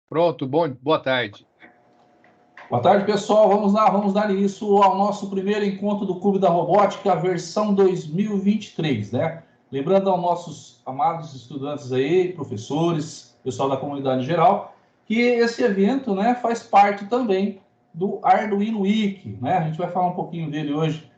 Pronto, bom, boa tarde. Boa tarde, pessoal. Vamos lá, vamos dar início ao nosso primeiro encontro do Clube da Robótica, versão 2023, né? Lembrando aos nossos amados estudantes aí, professores, pessoal da comunidade em geral, que esse evento, né, faz parte também do Arduino Week, né? A gente vai falar um pouquinho dele hoje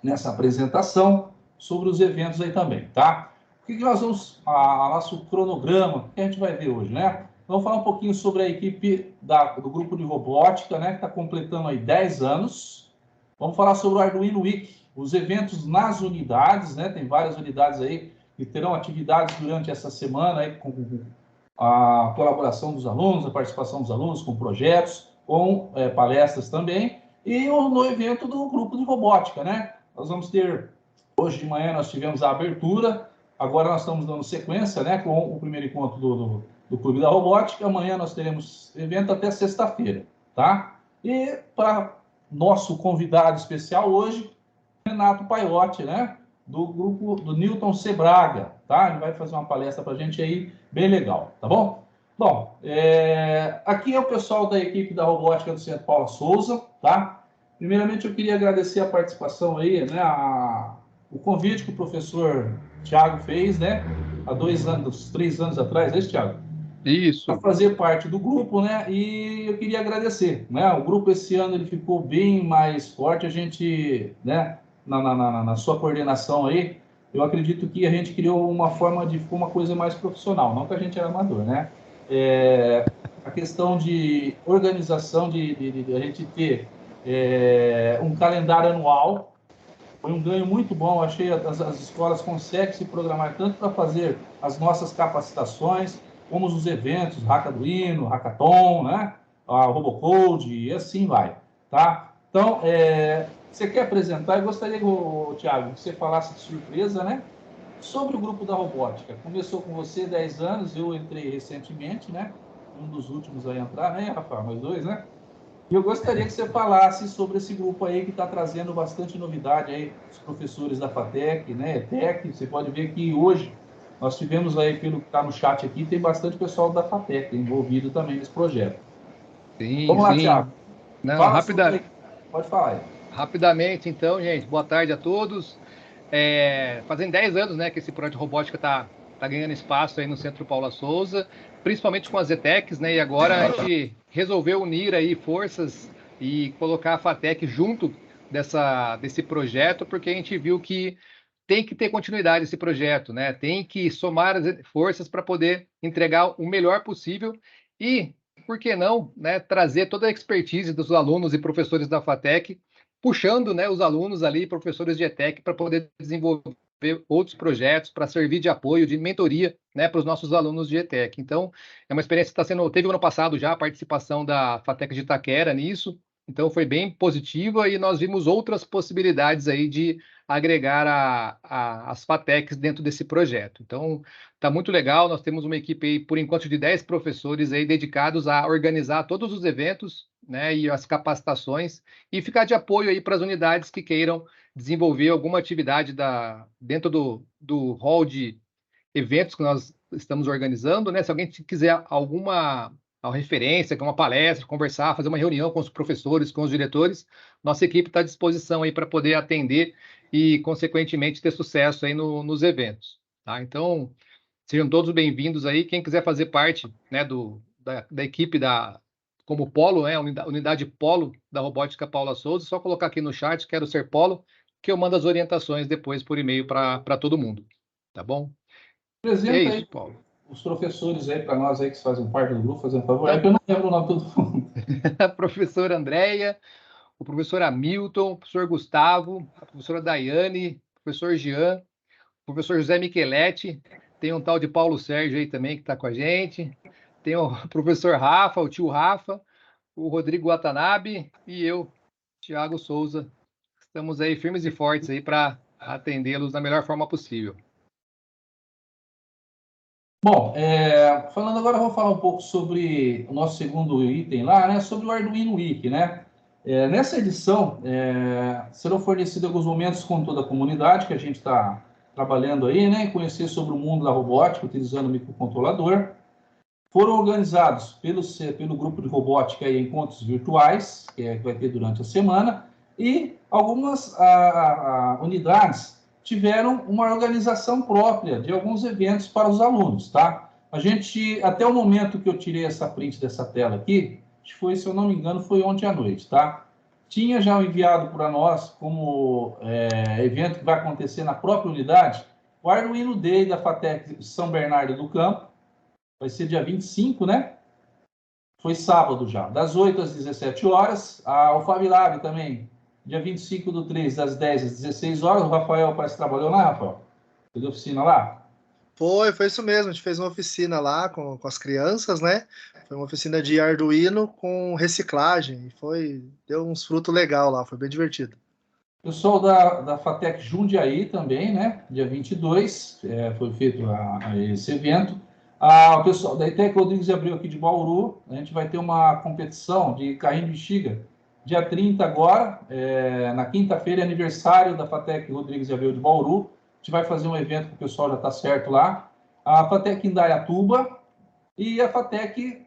nessa apresentação sobre os eventos aí também, tá? O que nós vamos, nosso cronograma, que a gente vai ver hoje, né? Vamos falar um pouquinho sobre a equipe do grupo de robótica, né, que está completando aí 10 anos. Vamos falar sobre o Arduino Week, os eventos nas unidades, né? Tem várias unidades aí que terão atividades durante essa semana aí, com a colaboração dos alunos, a participação dos alunos com projetos, com palestras também, e no evento do grupo de robótica, né? Nós vamos ter, hoje de manhã nós tivemos a abertura, agora nós estamos dando sequência, né, com o primeiro encontro do Clube da Robótica. Amanhã nós teremos evento até sexta-feira, tá? E para nosso convidado especial hoje, Renato Paiotti, né? Do grupo do Newton Sebraga, tá? Ele vai fazer uma palestra para a gente aí, bem legal, tá bom? Bom, aqui é o pessoal da equipe da robótica do Centro Paula Souza, tá? Primeiramente, eu queria agradecer a participação aí, né? O convite que o professor Tiago fez, né? Há 2 anos, 3 anos atrás, é isso, Tiago? Para Isso. fazer parte do grupo, né? E eu queria agradecer, né? O grupo esse ano ele ficou bem mais forte, a gente, né? Na sua coordenação aí, eu acredito que a gente criou uma forma de ficou uma coisa mais profissional, não que a gente era amador, né? A questão de organização, de a gente ter um calendário anual, foi um ganho muito bom. Achei as escolas conseguem se programar tanto para fazer as nossas capacitações, como os eventos, Hackaduino, Hackathon, né? A Robocode, e assim vai, tá? Então, você quer apresentar? Eu gostaria, Thiago, que você falasse de surpresa, né? Sobre o grupo da robótica. Começou com você 10 anos, eu entrei recentemente, né? Um dos últimos a entrar, né, Rafael? Mais dois, né? E eu gostaria que você falasse sobre esse grupo aí que está trazendo bastante novidade aí, os professores da FATEC, né, ETEC. Você pode ver que hoje nós tivemos aí, pelo que está no chat aqui, tem bastante pessoal da FATEC envolvido também nesse projeto. Sim, Vamos lá, sim. Thiago. Não, Fala sobre... Pode falar aí. rapidamente, então, gente, boa tarde a todos. Fazem 10 anos, né, que esse projeto de robótica tá ganhando espaço aí no Centro Paula Souza, principalmente com as ETECs, né, e agora a gente resolveu unir aí forças e colocar a FATEC junto desse projeto, porque a gente viu que tem que ter continuidade esse projeto, né, tem que somar as forças para poder entregar o melhor possível e, por que não, né, trazer toda a expertise dos alunos e professores da FATEC puxando, né, os alunos ali, professores de ETEC, para poder desenvolver outros projetos, para servir de apoio, de mentoria, né, para os nossos alunos de ETEC. Então, é uma experiência que está sendo, teve ano passado já a participação da FATEC de Itaquera nisso, então foi bem positiva e nós vimos outras possibilidades aí de agregar as FATECs dentro desse projeto. Então, está muito legal, nós temos uma equipe aí, por enquanto, de 10 professores aí dedicados a organizar todos os eventos, né, e as capacitações, e ficar de apoio aí para as unidades que queiram desenvolver alguma atividade dentro do hall de eventos que nós estamos organizando, né? Se alguém quiser alguma referência, uma palestra, conversar, fazer uma reunião com os professores, com os diretores, nossa equipe está à disposição aí para poder atender e, consequentemente, ter sucesso aí nos eventos, tá? Então, sejam todos bem-vindos aí. Quem quiser fazer parte, né, da equipe como polo, né, unidade polo da Robótica Paula Souza, só colocar aqui no chat, quero ser polo, que eu mando as orientações depois por e-mail para todo mundo. Tá bom? E é Apresenta aí isso, Paulo. os professores aí para nós aí que fazem parte do grupo, fazendo favor. É Então, que eu não lembro o nome de todo mundo. a professora Andréia, o professor Hamilton, o professor Gustavo, a professora Daiane, o professor Jean, o professor José Micheletti, tem um tal de Paulo Sérgio aí também que está com a gente, tem o professor Rafa, o tio Rafa, o Rodrigo Watanabe e eu, Tiago Souza. Estamos aí firmes e fortes aí para atendê-los da melhor forma possível. Bom, falando agora, eu vou falar um pouco sobre o nosso segundo item lá, né? Sobre o Arduino Week, né? Nessa edição, serão fornecidos alguns momentos com toda a comunidade que a gente está trabalhando aí, né? Conhecer sobre o mundo da robótica, utilizando o microcontrolador. Foram organizados pelo grupo de robótica e encontros virtuais, que vai ter durante a semana, e algumas unidades tiveram uma organização própria de alguns eventos para os alunos, tá? A gente, até o momento que eu tirei essa print dessa tela aqui, acho que foi, se eu não me engano, foi ontem à noite, tá? Tinha já enviado para nós como evento que vai acontecer na própria unidade, o Arduino Day da FATEC São Bernardo do Campo, vai ser dia 25, né? Foi sábado já, das 8 às 17 horas. O FabLab também, dia 25/3, das 10 às 16 horas. O Rafael parece que trabalhou lá, Rafael? Fez oficina lá? Foi isso mesmo. A gente fez uma oficina lá com as crianças, né? Foi uma oficina de Arduino com reciclagem. Deu uns frutos legais lá, foi bem divertido. Pessoal da FATEC Jundiaí também, né? Dia 22, foi feito esse evento. O pessoal da ETEC Rodrigues de Abreu aqui de Bauru, a gente vai ter uma competição de carrinho de bexiga, dia 30 agora, na quinta-feira, aniversário da FATEC Rodrigues de Abreu de Bauru. A gente vai fazer um evento que o pessoal já está certo lá. A FATEC Indaiatuba e a FATEC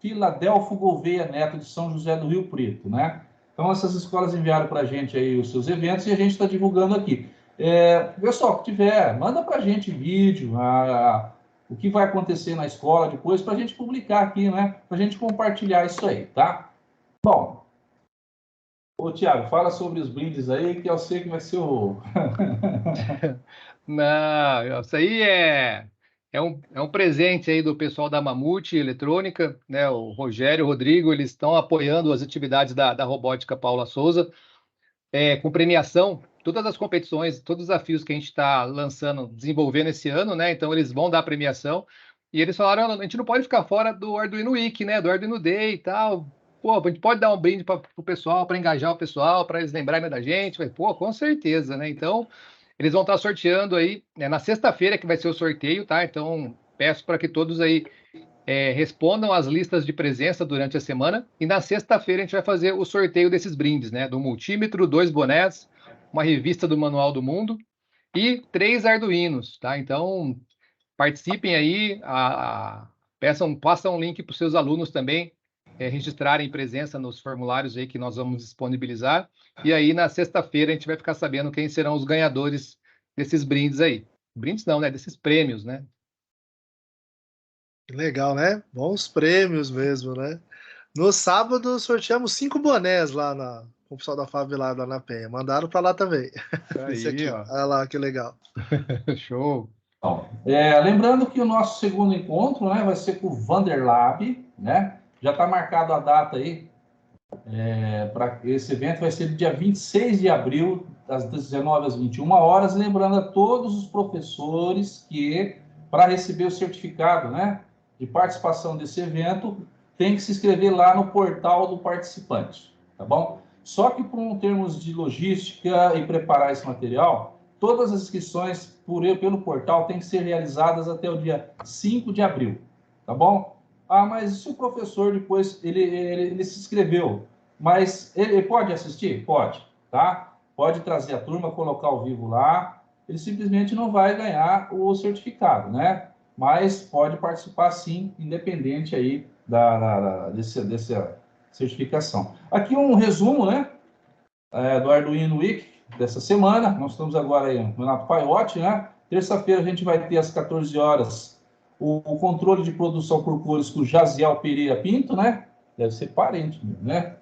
Filadelfo Gouveia Neto de São José do Rio Preto, né? Então, essas escolas enviaram para a gente aí os seus eventos e a gente está divulgando aqui. Pessoal, que tiver, manda para a gente vídeo, o que vai acontecer na escola depois, para a gente publicar aqui, né? Para a gente compartilhar isso aí, tá? Bom, Tiago, fala sobre os brindes aí, que eu sei que vai ser o... Não, isso aí é um presente aí do pessoal da Mamute Eletrônica, né? O Rogério e o Rodrigo, eles estão apoiando as atividades da Robótica Paula Souza, com premiação, todas as competições, todos os desafios que a gente está lançando, desenvolvendo esse ano, né? Então eles vão dar premiação. E eles falaram, a gente não pode ficar fora do Arduino Week, né? Do Arduino Day e tal. Pô, a gente pode dar um brinde para o pessoal, para engajar o pessoal, para eles lembrarem da gente. Pô, com certeza, né? Então, eles vão estar sorteando aí, na sexta-feira que vai ser o sorteio, tá? Então, peço para que todos aí respondam as listas de presença durante a semana. E na sexta-feira a gente vai fazer o sorteio desses brindes, né? Do multímetro, 2 bonés, uma revista do Manual do Mundo e 3 Arduinos, tá? Então, participem aí, passam um link para os seus alunos também registrarem presença nos formulários aí que nós vamos disponibilizar. E aí, na sexta-feira, a gente vai ficar sabendo quem serão os ganhadores desses brindes aí. Brindes não, né? Desses prêmios, né? Legal, né? Bons prêmios mesmo, né? No sábado, sorteamos 5 bonés lá com o pessoal da FabLab lá na Penha. Mandaram para lá também. Esse aqui, ó. olha lá, que legal. Show. Bom, lembrando que o nosso segundo encontro, né, vai ser com o Vanderlab, né? Já está marcado a data aí para esse evento, vai ser dia 26 de abril, das 19 às 21 horas. Lembrando a todos os professores que, para receber o certificado, né, de participação desse evento, tem que se inscrever lá no portal do participante, tá bom? Só que por termos de logística e preparar esse material, todas as inscrições pelo portal têm que ser realizadas até o dia 5 de abril, tá bom? Mas se o professor depois, ele se inscreveu, mas ele pode assistir? Pode, tá? Pode trazer a turma, colocar ao vivo lá, ele simplesmente não vai ganhar o certificado, né? Mas pode participar sim, independente aí dessa certificação. Aqui um resumo, né? Do Arduino Week dessa semana. Nós estamos agora aí no Renato Paiotti, né? Terça-feira a gente vai ter às 14 horas o controle de produção por cores com o Jaziel Pereira Pinto, né? Deve ser parente, né?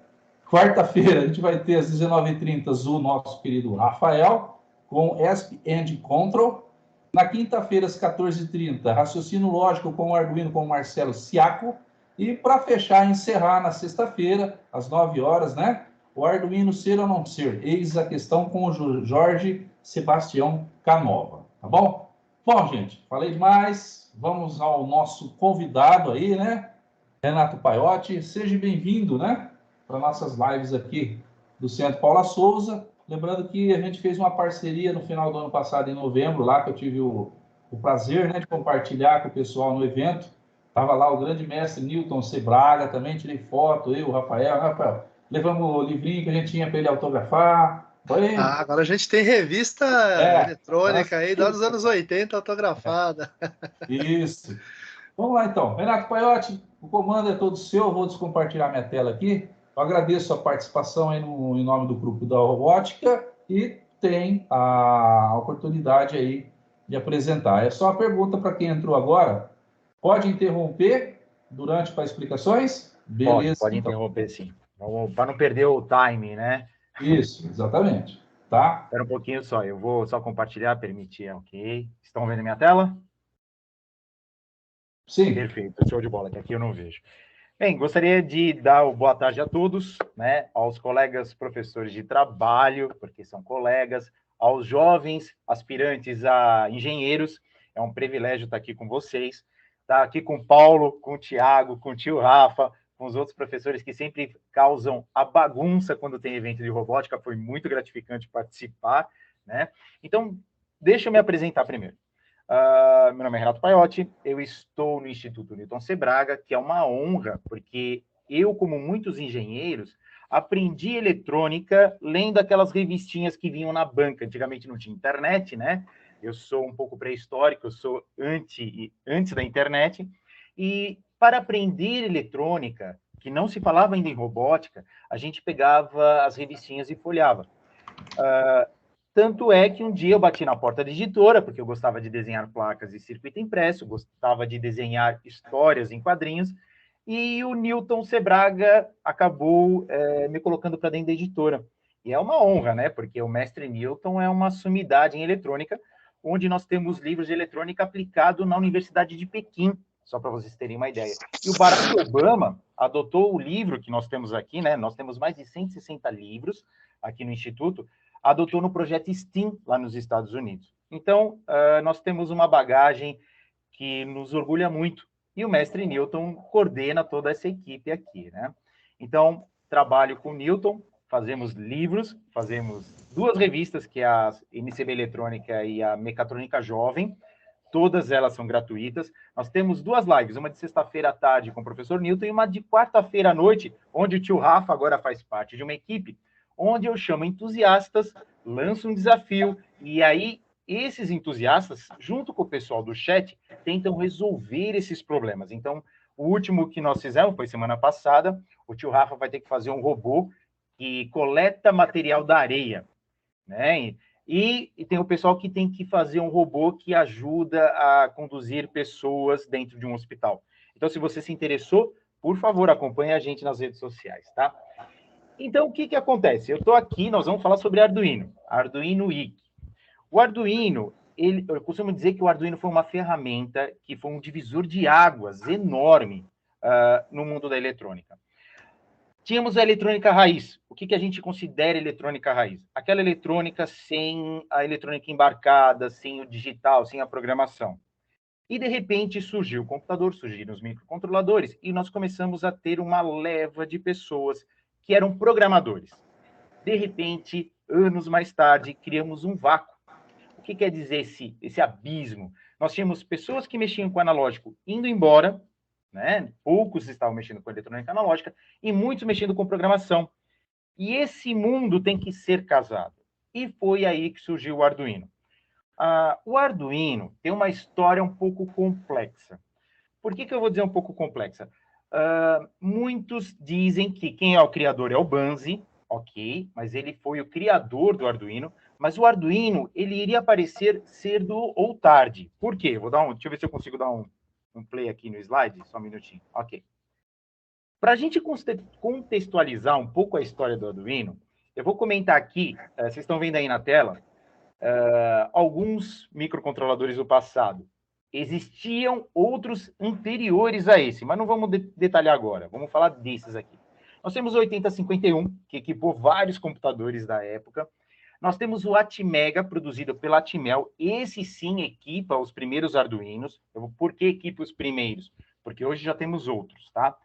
Quarta-feira a gente vai ter às 19h30 o nosso querido Rafael com ESP and Control. Na quinta-feira às 14h30, raciocínio lógico com o Arduino com o Marcelo Siaco. E para fechar, encerrar na sexta-feira às 9 horas, né? O Arduino ser ou não ser? Eis a questão com o Jorge Sebastião Canova, tá bom? Bom, gente, falei demais. Vamos ao nosso convidado aí, né? Renato Paiotti. Seja bem-vindo, né? Para nossas lives aqui do Centro Paula Souza. Lembrando que a gente fez uma parceria no final do ano passado, em novembro, lá que eu tive o prazer, né, de compartilhar com o pessoal no evento. Estava lá o grande mestre Newton C. Braga, também tirei foto, eu, o Rafael. Levamos o livrinho que a gente tinha para ele autografar. Agora a gente tem revista eletrônica aí, dos anos 80, autografada. Isso. Vamos lá, então. Renato Paiotti, o comando é todo seu. Eu vou descompartilhar minha tela aqui. Eu agradeço a participação aí em nome do grupo da robótica e tem a oportunidade aí de apresentar. É só uma pergunta para quem entrou agora. Pode interromper durante as explicações? Beleza. Pode então. interromper, sim. Para não perder o time, né? Isso, exatamente. Tá? Espera um pouquinho só, eu vou só compartilhar, permitir, ok. Estão vendo minha tela? Sim. Perfeito, show de bola, que aqui eu não vejo. Bem, gostaria de dar o boa tarde a todos, né? Aos colegas professores de trabalho, porque são colegas, aos jovens aspirantes a engenheiros. É um privilégio estar aqui com vocês. Estar aqui com o Paulo, com o Tiago, com o tio Rafa, com os outros professores que sempre causam a bagunça quando tem evento de robótica. Foi muito gratificante participar, né? Então, deixa eu me apresentar primeiro. Meu nome é Renato Paiotti, eu estou no Instituto Newton Sebraga, que é uma honra, porque eu, como muitos engenheiros, aprendi eletrônica lendo aquelas revistinhas que vinham na banca. Antigamente não tinha internet, né? Eu sou um pouco pré-histórico, eu sou antes da internet. E para aprender eletrônica, que não se falava ainda em robótica, a gente pegava as revistinhas e folhava. Tanto é que um dia eu bati na porta da editora, porque eu gostava de desenhar placas e circuito impresso, gostava de desenhar histórias em quadrinhos, e o Newton Sebraga acabou me colocando para dentro da editora. E é uma honra, né? Porque o mestre Newton é uma sumidade em eletrônica, onde nós temos livros de eletrônica aplicado na Universidade de Pequim, só para vocês terem uma ideia. E o Barack Obama adotou o livro que nós temos aqui, né? Nós temos mais de 160 livros aqui no Instituto, adotou no projeto STEAM, lá nos Estados Unidos. Então, nós temos uma bagagem que nos orgulha muito, e o mestre Newton coordena toda essa equipe aqui, né? Então, trabalho com o Newton, fazemos livros, fazemos 2 revistas, que é a NCB Eletrônica e a Mecatrônica Jovem, todas elas são gratuitas. Nós temos 2 lives, uma de sexta-feira à tarde com o professor Newton e uma de quarta-feira à noite, onde o tio Rafa agora faz parte de uma equipe onde eu chamo entusiastas, lanço um desafio, e aí esses entusiastas, junto com o pessoal do chat, tentam resolver esses problemas. Então, o último que nós fizemos foi semana passada, o tio Rafa vai ter que fazer um robô que coleta material da areia, né? E tem o pessoal que tem que fazer um robô que ajuda a conduzir pessoas dentro de um hospital. Então, se você se interessou, por favor, acompanhe a gente nas redes sociais, tá? Então, o que acontece? Eu estou aqui, nós vamos falar sobre Arduino, Arduino IC. O Arduino, eu costumo dizer que o Arduino foi uma ferramenta que foi um divisor de águas enorme no mundo da eletrônica. Tínhamos a eletrônica raiz. O que a gente considera eletrônica raiz? Aquela eletrônica sem a eletrônica embarcada, sem o digital, sem a programação. E, de repente, surgiu o computador, surgiram os microcontroladores, e nós começamos a ter uma leva de pessoas que eram programadores. De repente, anos mais tarde, criamos um vácuo. O que quer dizer esse abismo? Nós tínhamos pessoas que mexiam com analógico indo embora, né? Poucos estavam mexendo com eletrônica analógica, e muitos mexendo com programação. E esse mundo tem que ser casado. E foi aí que surgiu o Arduino. O Arduino tem uma história um pouco complexa. Por que eu vou dizer um pouco complexa? Muitos dizem que quem é o criador é o Banzi, ok, mas ele foi o criador do Arduino, mas o Arduino, ele iria aparecer cedo ou tarde. Por quê? Deixa eu ver se eu consigo dar um play aqui no slide, só um minutinho. Ok. Para a gente contextualizar um pouco a história do Arduino, eu vou comentar aqui, vocês estão vendo aí na tela, alguns microcontroladores do passado. Existiam outros anteriores a esse, mas não vamos detalhar agora. Vamos falar desses aqui. Nós temos o 8051, que equipou vários computadores da época. Nós temos o Atmega, produzido pela Atmel. Esse sim equipa os primeiros Arduinos. Por que equipa os primeiros? Porque hoje já temos outros, tá?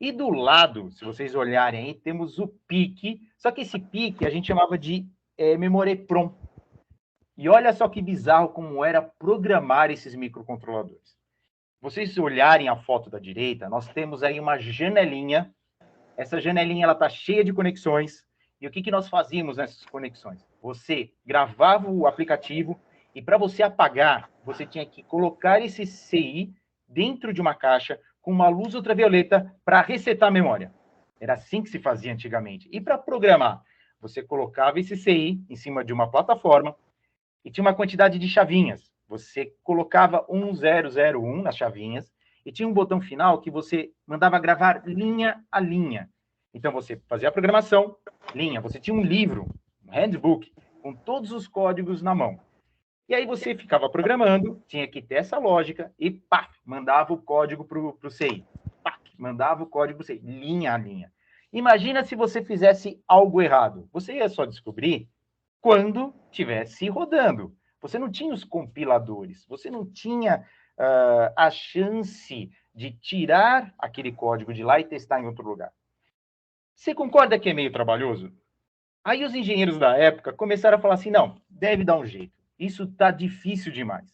E do lado, se vocês olharem aí, temos o PIC. Só que esse PIC a gente chamava de Memory Prom. E olha só que bizarro como era programar esses microcontroladores. Vocês olharem a foto da direita, nós temos aí uma janelinha. Essa janelinha ela está cheia de conexões. E o que nós fazíamos nessas conexões? Você gravava o aplicativo e para você apagar, você tinha que colocar esse CI dentro de uma caixa com uma luz ultravioleta para resetar a memória. Era assim que se fazia antigamente. E para programar, você colocava esse CI em cima de uma plataforma e tinha uma quantidade de chavinhas. Você colocava 1001 nas chavinhas e tinha um botão final que você mandava gravar linha a linha. Então, você fazia a programação, linha. Você tinha um livro, um handbook, com todos os códigos na mão. E aí você ficava programando, tinha que ter essa lógica e, pá, mandava o código para o CI. Pá, mandava o código para o CI, linha a linha. Imagina se você fizesse algo errado. Você ia só descobrir quando estivesse rodando. Você não tinha os compiladores, você não tinha a chance de tirar aquele código de lá e testar em outro lugar. Você concorda que é meio trabalhoso? Aí os engenheiros da época começaram a falar assim, não, deve dar um jeito. Isso está difícil demais.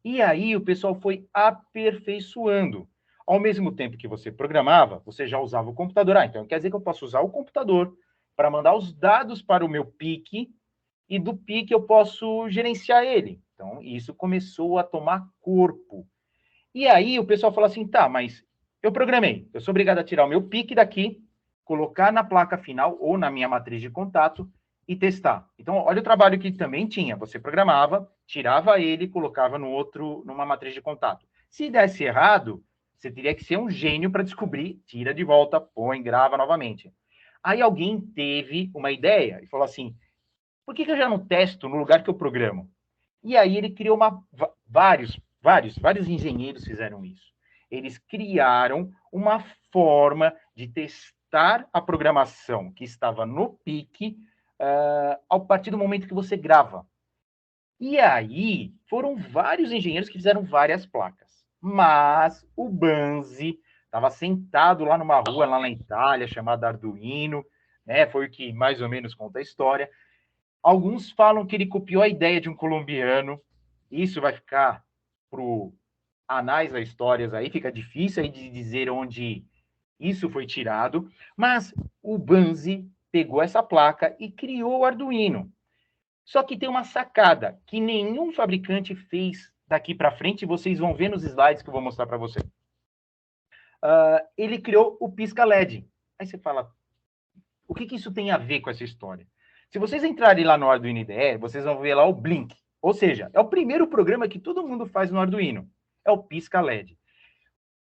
E aí o pessoal foi aperfeiçoando. Ao mesmo tempo que você programava, você já usava o computador. Então quer dizer que eu posso usar o computador para mandar os dados para o meu PIC e do PIC eu posso gerenciar ele. Então isso começou a tomar corpo. E aí o pessoal falou assim, tá, mas eu programei. Eu sou obrigado a tirar o meu PIC daqui, colocar na placa final ou na minha matriz de contato e testar. Então, olha o trabalho que também tinha. Você programava, tirava ele e colocava numa matriz de contato. Se desse errado, você teria que ser um gênio para descobrir, tira de volta, põe, grava novamente. Aí alguém teve uma ideia e falou assim, por que eu já não testo no lugar que eu programo? E aí ele criou vários engenheiros fizeram isso. Eles criaram uma forma de testar a programação que estava no PIC ao partir do momento que você grava. E aí foram vários engenheiros que fizeram várias placas. Mas o Banzi estava sentado lá numa rua, lá na Itália, chamada Arduino, né? Foi o que mais ou menos conta a história. Alguns falam que ele copiou a ideia de um colombiano. Isso vai ficar para o anais da histórias aí, fica difícil aí de dizer onde isso foi tirado, mas o Banzi pegou essa placa e criou o Arduino. Só que tem uma sacada que nenhum fabricante fez daqui para frente, e vocês vão ver nos slides que eu vou mostrar para você. Ele criou o pisca LED. Aí você fala, o que isso tem a ver com essa história? Se vocês entrarem lá no Arduino IDE, vocês vão ver lá o Blink. Ou seja, é o primeiro programa que todo mundo faz no Arduino. É o pisca LED.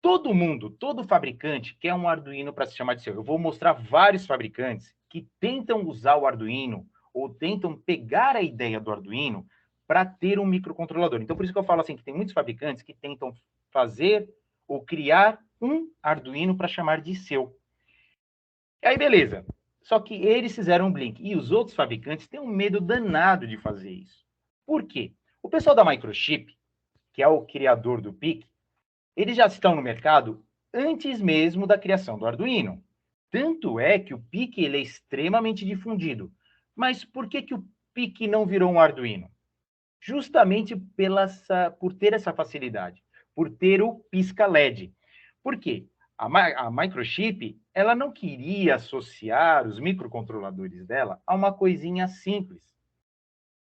Todo fabricante quer um Arduino para se chamar de seu. Eu vou mostrar vários fabricantes que tentam usar o Arduino ou tentam pegar a ideia do Arduino para ter um microcontrolador. Então, por isso que eu falo assim, que tem muitos fabricantes que tentam fazer ou criar um Arduino para chamar de seu. E aí, beleza. Só que eles fizeram um Blink. E os outros fabricantes têm um medo danado de fazer isso. Por quê? O pessoal da Microchip, que é o criador do PIC, eles já estão no mercado antes mesmo da criação do Arduino. Tanto é que o PIC ele é extremamente difundido. Mas por que o PIC não virou um Arduino? Justamente por ter essa facilidade, por ter o pisca LED. Por quê? A Microchip ela não queria associar os microcontroladores dela a uma coisinha simples.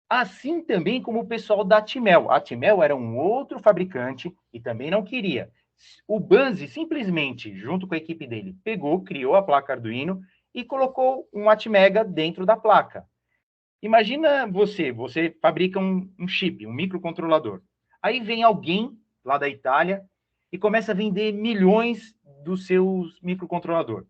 Assim também como o pessoal da Atmel. A Atmel era um outro fabricante e também não queria. O Banzi simplesmente, junto com a equipe dele, pegou, criou a placa Arduino e colocou um Atmega dentro da placa. Imagina você fabrica um chip, um microcontrolador. Aí vem alguém lá da Itália e começa a vender milhões dos seus microcontroladores.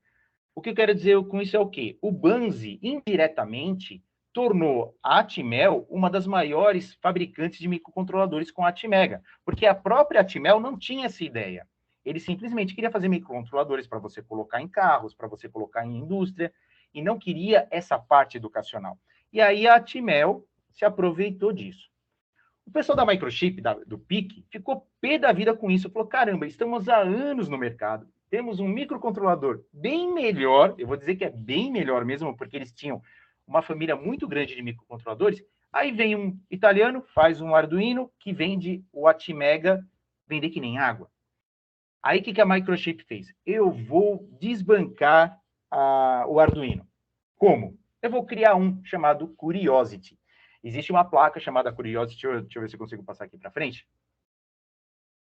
O que eu quero dizer com isso é o quê? O Banzi, indiretamente, tornou a Atmel uma das maiores fabricantes de microcontroladores com a Atmega, porque a própria Atmel não tinha essa ideia. Ele simplesmente queria fazer microcontroladores para você colocar em carros, para você colocar em indústria, e não queria essa parte educacional. E aí a Atmel se aproveitou disso. O pessoal da Microchip, do PIC, ficou pé da vida com isso. Falou, caramba, estamos há anos no mercado, temos um microcontrolador bem melhor, eu vou dizer que é bem melhor mesmo, porque eles tinham uma família muito grande de microcontroladores. Aí vem um italiano, faz um Arduino, que vende o Atmega, vender que nem água. Aí o que a Microchip fez? Eu vou desbancar o Arduino. Como? Eu vou criar um chamado Curiosity. Existe uma placa chamada Curiosity, deixa eu ver se eu consigo passar aqui para frente.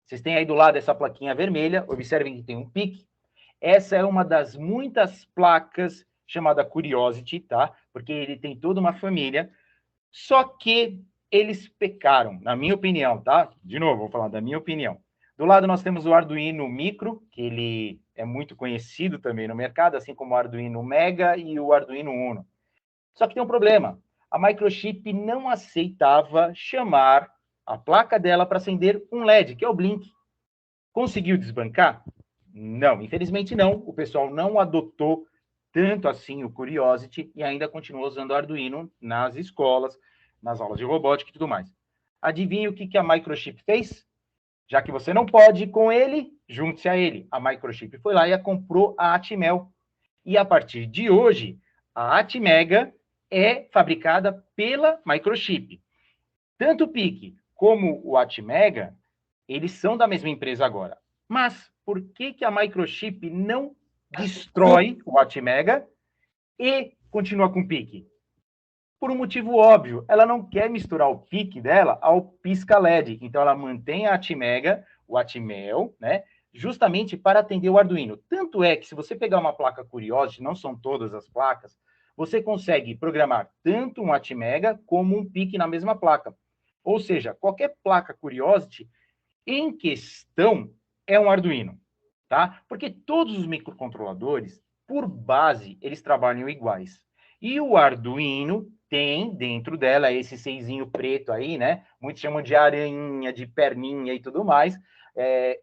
Vocês têm aí do lado essa plaquinha vermelha, observem que tem um PIC. Essa é uma das muitas placas chamada Curiosity, tá? Porque ele tem toda uma família. Só que eles pecaram, na minha opinião, tá? De novo, vou falar da minha opinião. Do lado nós temos o Arduino Micro, que ele é muito conhecido também no mercado, assim como o Arduino Mega e o Arduino Uno. Só que tem um problema. A Microchip não aceitava chamar a placa dela para acender um LED, que é o Blink. Conseguiu desbancar? Não, infelizmente não. O pessoal não adotou tanto assim o Curiosity e ainda continua usando o Arduino nas escolas, nas aulas de robótica e tudo mais. Adivinha o que a Microchip fez? Já que você não pode ir com ele, junte-se a ele. A Microchip foi lá e comprou a Atmel. E a partir de hoje, a Atmega é fabricada pela Microchip. Tanto o PIC como o Atmega, eles são da mesma empresa agora. Mas por que a Microchip não destrói o Atmega e continua com o PIC? Por um motivo óbvio, ela não quer misturar o PIC dela ao pisca LED. Então ela mantém a Atmega, o Atmel, né? Justamente para atender o Arduino. Tanto é que se você pegar uma placa Curiosity, não são todas as placas, você consegue programar tanto um Atmega como um PIC na mesma placa. Ou seja, qualquer placa Curiosity em questão é um Arduino, tá? Porque todos os microcontroladores, por base, eles trabalham iguais. E o Arduino tem dentro dela esse seisinho preto aí, né? Muitos chamam de aranha, de perninha e tudo mais.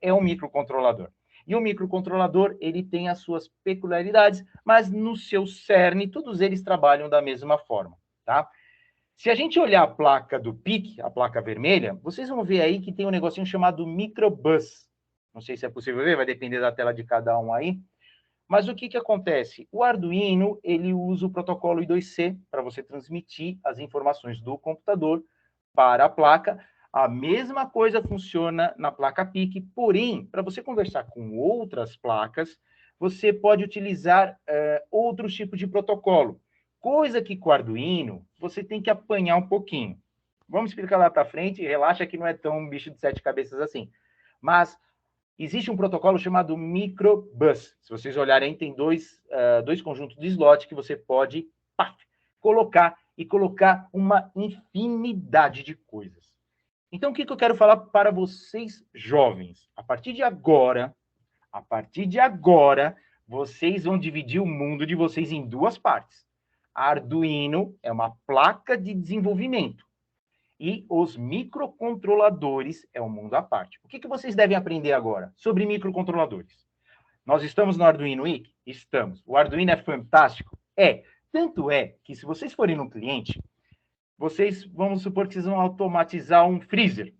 É um microcontrolador. E o microcontrolador, ele tem as suas peculiaridades, mas no seu cerne, todos eles trabalham da mesma forma, tá? Se a gente olhar a placa do PIC, a placa vermelha, vocês vão ver aí que tem um negocinho chamado microbus. Não sei se é possível ver, vai depender da tela de cada um aí. Mas o que acontece? O Arduino, ele usa o protocolo I2C para você transmitir as informações do computador para a placa. A mesma coisa funciona na placa PIC, porém, para você conversar com outras placas, você pode utilizar outros tipos de protocolo. Coisa que com o Arduino, você tem que apanhar um pouquinho. Vamos explicar lá para frente, relaxa que não é tão um bicho de 7 cabeças assim. Mas existe um protocolo chamado microbus. Se vocês olharem, tem dois conjuntos de slot que você pode colocar uma infinidade de coisas. Então, o que eu quero falar para vocês jovens? A partir de agora, vocês vão dividir o mundo de vocês em duas partes. Arduino é uma placa de desenvolvimento. E os microcontroladores é um mundo à parte. O que vocês devem aprender agora sobre microcontroladores? Nós estamos no Arduino Week? Estamos. O Arduino é fantástico? É. Tanto é que se vocês forem no cliente, vamos supor que vocês vão automatizar um freezer,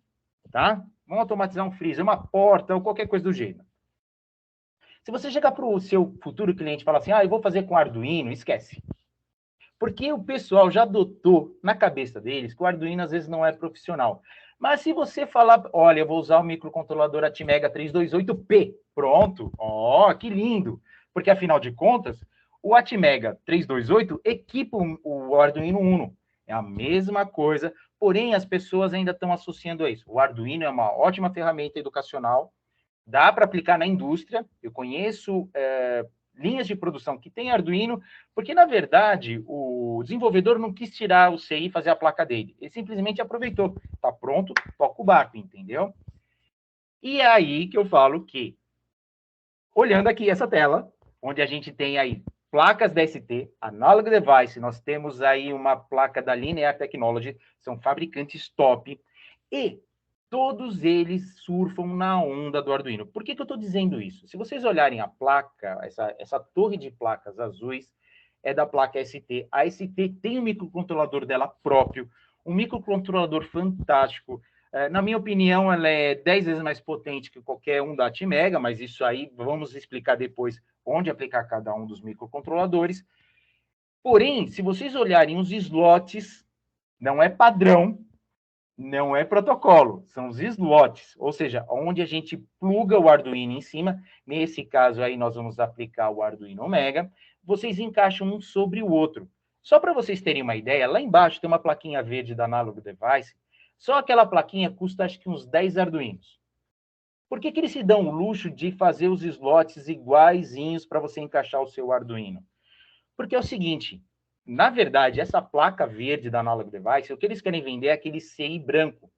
tá? Vão automatizar um freezer, uma porta ou qualquer coisa do gênero. Se você chegar para o seu futuro cliente e falar assim, eu vou fazer com Arduino, esquece. Porque o pessoal já adotou na cabeça deles que o Arduino às vezes não é profissional. Mas se você falar, olha, eu vou usar o microcontrolador Atmega 328P, pronto, que lindo. Porque afinal de contas, o Atmega 328 equipa o Arduino Uno. É a mesma coisa, porém as pessoas ainda estão associando a isso. O Arduino é uma ótima ferramenta educacional, dá para aplicar na indústria. Eu conheço linhas de produção que tem Arduino, porque, na verdade, o desenvolvedor não quis tirar o CI e fazer a placa dele. Ele simplesmente aproveitou. Está pronto, toca o barco, entendeu? E é aí que eu falo que, olhando aqui essa tela, onde a gente tem aí placas DST, Analog Device, nós temos aí uma placa da Linear Technology, são fabricantes top, e todos eles surfam na onda do Arduino. Por que eu estou dizendo isso? Se vocês olharem a placa, essa torre de placas azuis, é da placa ST. A ST tem um microcontrolador dela próprio, um microcontrolador fantástico. Na minha opinião, ela é 10 vezes mais potente que qualquer um da Atmega, mas isso aí vamos explicar depois onde aplicar cada um dos microcontroladores. Porém, se vocês olharem os slots, não é padrão, não é protocolo, são os slots, ou seja, onde a gente pluga o Arduino em cima. Nesse caso aí, nós vamos aplicar o Arduino Mega. Vocês encaixam um sobre o outro. Só para vocês terem uma ideia, lá embaixo tem uma plaquinha verde da Analog Device. Só aquela plaquinha custa, acho que uns 10 Arduinos. Por que eles se dão o luxo de fazer os slots iguaizinhos para você encaixar o seu Arduino? Porque é o seguinte, na verdade, essa placa verde da Analog Device, o que eles querem vender é aquele CI branco,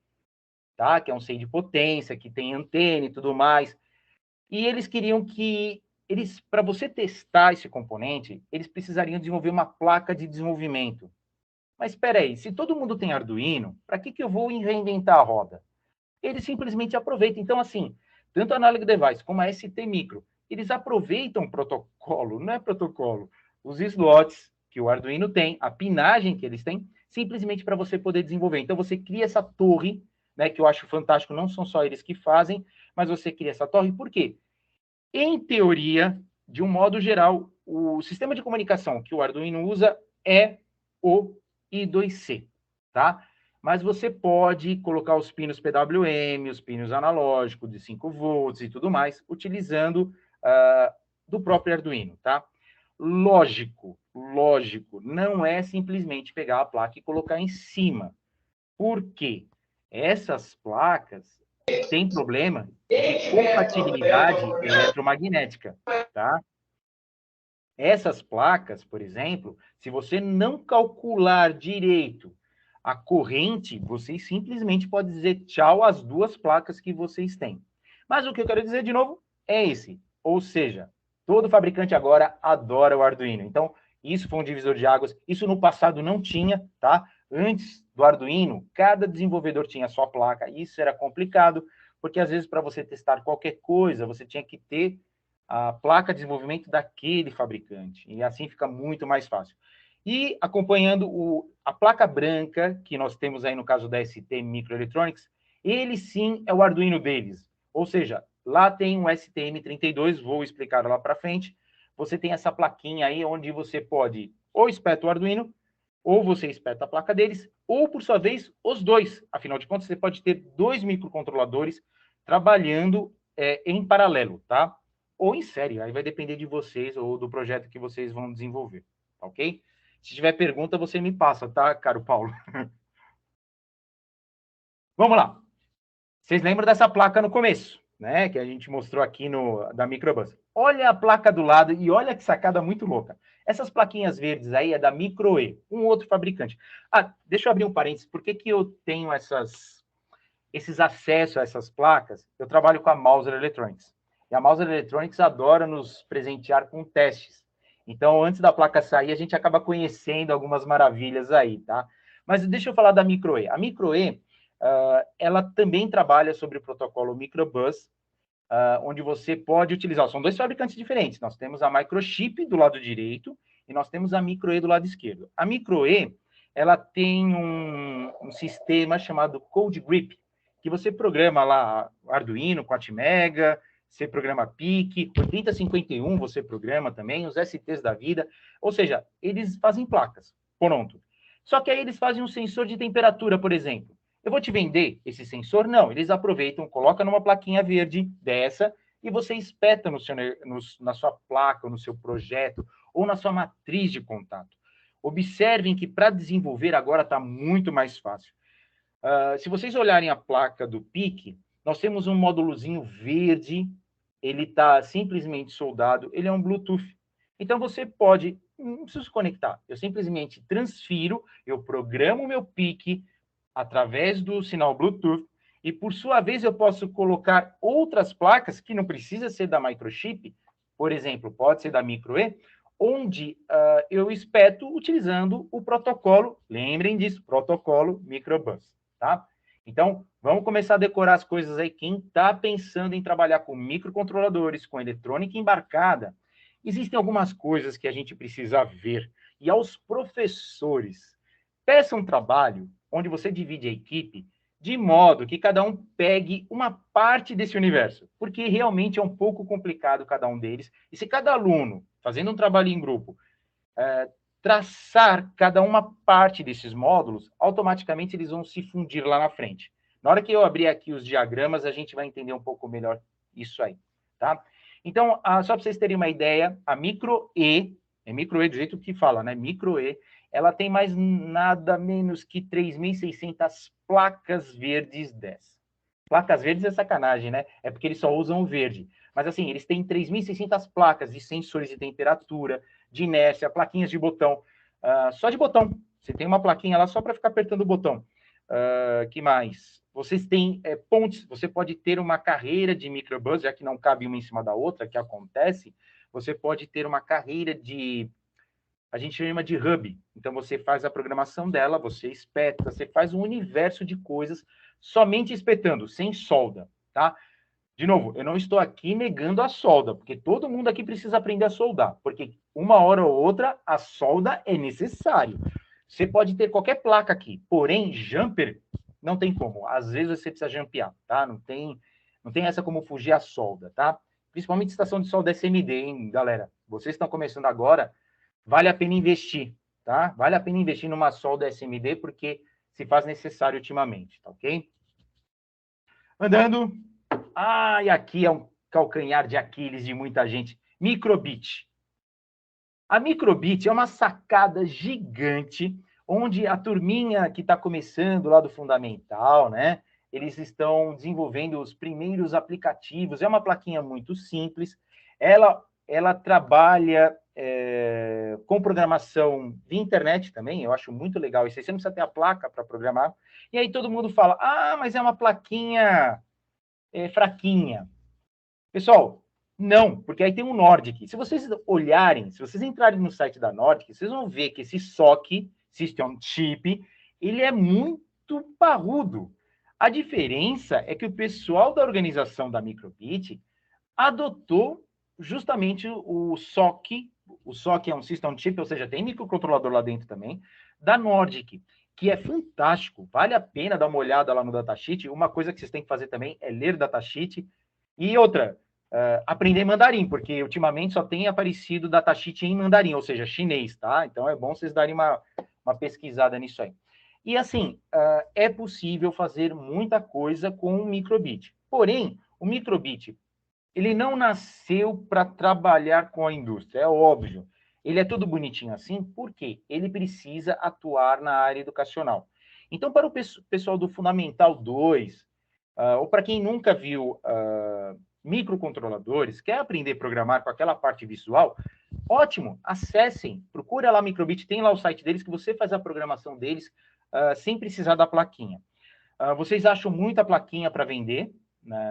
tá? Que é um CI de potência, que tem antena e tudo mais. E eles queriam que para você testar esse componente, eles precisariam desenvolver uma placa de desenvolvimento. Mas espera aí, se todo mundo tem Arduino, para que eu vou reinventar a roda? Eles simplesmente aproveitam. Então, assim, tanto a Analog Device como a ST Micro, eles aproveitam o protocolo, não é protocolo, os slots que o Arduino tem, a pinagem que eles têm, simplesmente para você poder desenvolver. Então, você cria essa torre, né, que eu acho fantástico, não são só eles que fazem, mas você cria essa torre, por quê? Em teoria, de um modo geral, o sistema de comunicação que o Arduino usa é o I2C, tá? Mas você pode colocar os pinos PWM, os pinos analógicos de 5 volts e tudo mais, utilizando do próprio Arduino, tá? Lógico, não é simplesmente pegar a placa e colocar em cima. Por quê? Essas placas têm problema de compatibilidade eletromagnética, tá? Essas placas, por exemplo, se você não calcular direito a corrente, você simplesmente pode dizer tchau às duas placas que vocês têm. Mas o que eu quero dizer de novo é esse. Ou seja, todo fabricante agora adora o Arduino. Então, isso foi um divisor de águas. Isso no passado não tinha, tá? Antes do Arduino, cada desenvolvedor tinha a sua placa. Isso era complicado, porque às vezes para você testar qualquer coisa, você tinha que ter a placa de desenvolvimento daquele fabricante. E assim fica muito mais fácil. E acompanhando a placa branca, que nós temos aí no caso da ST Microelectronics, ele sim é o Arduino deles. Ou seja, lá tem um STM32, vou explicar lá para frente. Você tem essa plaquinha aí onde você pode ou espeta o Arduino, ou você espeta a placa deles, ou, por sua vez, os dois. Afinal de contas, você pode ter dois microcontroladores trabalhando em paralelo, tá? Ou em série, aí vai depender de vocês ou do projeto que vocês vão desenvolver, ok? Se tiver pergunta, você me passa, tá, caro Paulo? Vamos lá. Vocês lembram dessa placa no começo, né? Que a gente mostrou aqui da Microbus. Olha a placa do lado e olha que sacada muito louca. Essas plaquinhas verdes aí é da Microe, um outro fabricante. Ah, deixa eu abrir um parênteses. Por que eu tenho esses acessos a essas placas? Eu trabalho com a Mouser Electronics. E a Mouser Electronics adora nos presentear com testes. Então, antes da placa sair, a gente acaba conhecendo algumas maravilhas aí, tá? Mas deixa eu falar da Microe. A Microe, ela também trabalha sobre o protocolo Microbus, onde você pode utilizar. São dois fabricantes diferentes. Nós temos a Microchip do lado direito e nós temos a Microe do lado esquerdo. A Microe, ela tem um sistema chamado Code Grip, que você programa lá Arduino com Atmega, você programa PIC, 8051 você programa também, os STs da vida. Ou seja, eles fazem placas. Pronto. Só que aí eles fazem um sensor de temperatura, por exemplo. Eu vou te vender esse sensor? Não, eles aproveitam, colocam numa plaquinha verde dessa e você espeta na sua placa, no seu projeto ou na sua matriz de contato. Observem que para desenvolver agora está muito mais fácil. Se vocês olharem a placa do PIC, nós temos um módulozinho verde, ele está simplesmente soldado, ele é um Bluetooth. Então você pode, não preciso conectar, eu simplesmente transfiro, eu programo o meu PIC através do sinal Bluetooth, e por sua vez eu posso colocar outras placas, que não precisa ser da Microchip, por exemplo, pode ser da Microe, onde eu espeto utilizando o protocolo, lembrem disso, protocolo Microbus, tá? Então, vamos começar a decorar as coisas aí. Quem está pensando em trabalhar com microcontroladores, com eletrônica embarcada, existem algumas coisas que a gente precisa ver. E aos professores, peça um trabalho onde você divide a equipe de modo que cada um pegue uma parte desse universo, porque realmente é um pouco complicado cada um deles. E se cada aluno, fazendo um trabalho em grupo, traçar cada uma parte desses módulos, automaticamente eles vão se fundir lá na frente. Na hora que eu abrir aqui os diagramas, a gente vai entender um pouco melhor isso aí, tá? Então, só para vocês terem uma ideia, a Microe, é Microe do jeito que fala, né? Microe, ela tem mais nada menos que 3.600 placas verdes dessas. Placas verdes é sacanagem, né? É porque eles só usam o verde. Mas assim, eles têm 3.600 placas de sensores de temperatura, de inércia, plaquinhas de botão. Só de botão. Você tem uma plaquinha lá só para ficar apertando o botão. Que mais? Vocês têm pontes. Você pode ter uma carreira de microbus, já que não cabe uma em cima da outra, que acontece. Você pode ter uma carreira de... A gente chama de hub. Então, você faz a programação dela, você espeta, você faz um universo de coisas somente espetando, sem solda, tá? De novo, eu não estou aqui negando a solda, porque todo mundo aqui precisa aprender a soldar, porque uma hora ou outra a solda é necessário. Você pode ter qualquer placa aqui, porém, jumper não tem como. Às vezes você precisa jumpear, tá? Não tem essa como fugir à solda, tá? Principalmente estação de solda SMD, hein, galera? Vocês estão começando agora, vale a pena investir, tá? Vale a pena investir numa solda SMD, porque se faz necessário ultimamente, tá ok? Andando. E aqui é um calcanhar de Aquiles de muita gente. Microbit. A Microbit é uma sacada gigante, onde a turminha que está começando lá do fundamental, né? Eles estão desenvolvendo os primeiros aplicativos. É uma plaquinha muito simples. Ela trabalha com programação via internet também. Eu acho muito legal isso. Você não precisa ter a placa para programar. E aí todo mundo fala, mas é uma plaquinha fraquinha. Pessoal, não, porque aí tem um Nordic. Se vocês olharem, se vocês entrarem no site da Nordic, vocês vão ver que esse SoC, System Chip, ele é muito parrudo. A diferença é que o pessoal da organização da Microbit adotou justamente o SoC. O SoC é um System Chip, ou seja, tem microcontrolador lá dentro também, da Nordic, que é fantástico. Vale a pena dar uma olhada lá no datasheet. Uma coisa que vocês têm que fazer também é ler datasheet. E outra, aprender mandarim, porque ultimamente só tem aparecido datasheet em mandarim, ou seja, chinês, tá? Então é bom vocês darem uma pesquisada nisso aí. E assim, é possível fazer muita coisa com o Microbit. Porém, o Microbit, ele não nasceu para trabalhar com a indústria, é óbvio. Ele é tudo bonitinho assim, porque ele precisa atuar na área educacional. Então, para o pessoal do Fundamental 2, ou para quem nunca viu microcontroladores, quer aprender a programar com aquela parte visual, ótimo, acessem, procura lá Microbit, tem lá o site deles, que você faz a programação deles sem precisar da plaquinha. Vocês acham muita plaquinha para vender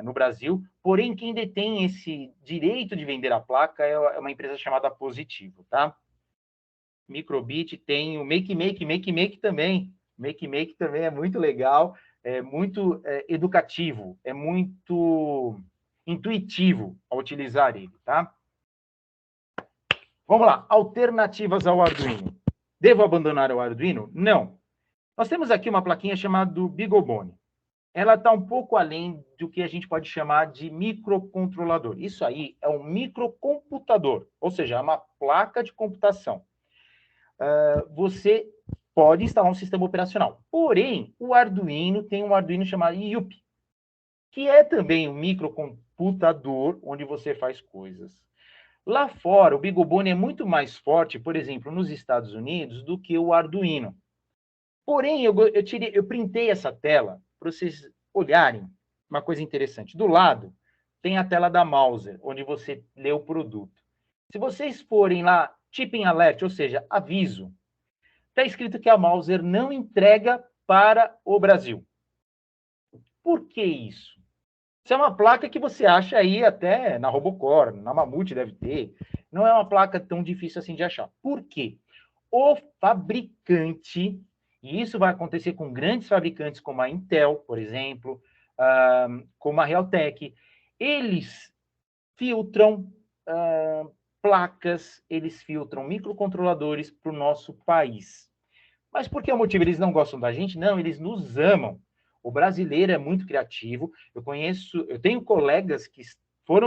no Brasil, porém, quem detém esse direito de vender a placa é uma empresa chamada Positivo, tá? Microbit tem o Make também. Make também é muito legal, é muito educativo, é muito intuitivo ao utilizar ele, tá? Vamos lá, alternativas ao Arduino. Devo abandonar o Arduino? Não. Nós temos aqui uma plaquinha chamada BeagleBone. Ela está um pouco além do que a gente pode chamar de microcontrolador. Isso aí é um microcomputador, ou seja, é uma placa de computação. Você pode instalar um sistema operacional. Porém, o Arduino tem um Arduino chamado IUP, que é também um microcomputador onde você faz coisas. Lá fora, o BeagleBone é muito mais forte, por exemplo, nos Estados Unidos, do que o Arduino. Porém, eu printei essa tela para vocês olharem uma coisa interessante. Do lado, tem a tela da Mouser, onde você lê o produto. Se vocês forem lá, Tipping Alert, ou seja, aviso, está escrito que a Mouser não entrega para o Brasil. Por que isso? Isso é uma placa que você acha aí até na Robocore, na Mamute deve ter. Não é uma placa tão difícil assim de achar. Por quê? O fabricante... E isso vai acontecer com grandes fabricantes como a Intel, por exemplo, como a Realtek. Eles filtram placas, eles filtram microcontroladores para o nosso país. Mas por que o motivo? Eles não gostam da gente? Não, eles nos amam. O brasileiro é muito criativo. Eu tenho colegas que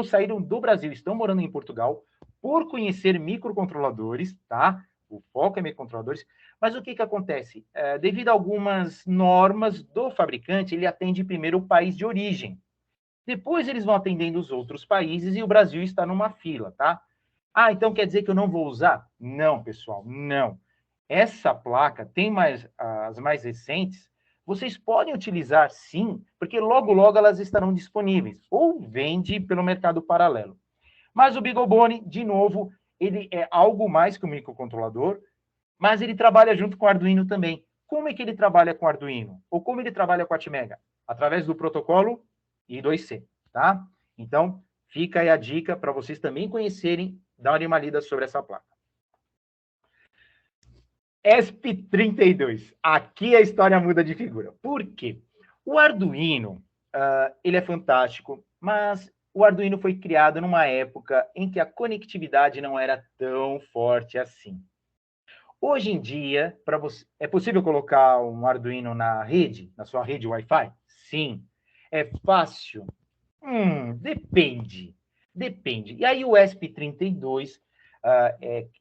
saíram do Brasil, estão morando em Portugal, por conhecer microcontroladores, tá? O foco é microcontroladores. Mas o que acontece? Devido a algumas normas do fabricante, ele atende primeiro o país de origem. Depois eles vão atendendo os outros países e o Brasil está numa fila, tá? Então quer dizer que eu não vou usar? Não, pessoal, não. Essa placa, tem as mais recentes, vocês podem utilizar sim, porque logo, logo elas estarão disponíveis, ou vende pelo mercado paralelo. Mas o BeagleBone, de novo, ele é algo mais que um microcontrolador, mas ele trabalha junto com o Arduino também. Como é que ele trabalha com o Arduino? Ou como ele trabalha com a Atmega? Através do protocolo I2C, tá? Então, fica aí a dica para vocês também conhecerem, darem uma lida sobre essa placa. ESP32. Aqui a história muda de figura. Por quê? O Arduino, ele é fantástico, mas o Arduino foi criado numa época em que a conectividade não era tão forte assim. Hoje em dia, é possível colocar um Arduino na rede, na sua rede Wi-Fi? Sim. É fácil? Depende. Depende. E aí o ESP32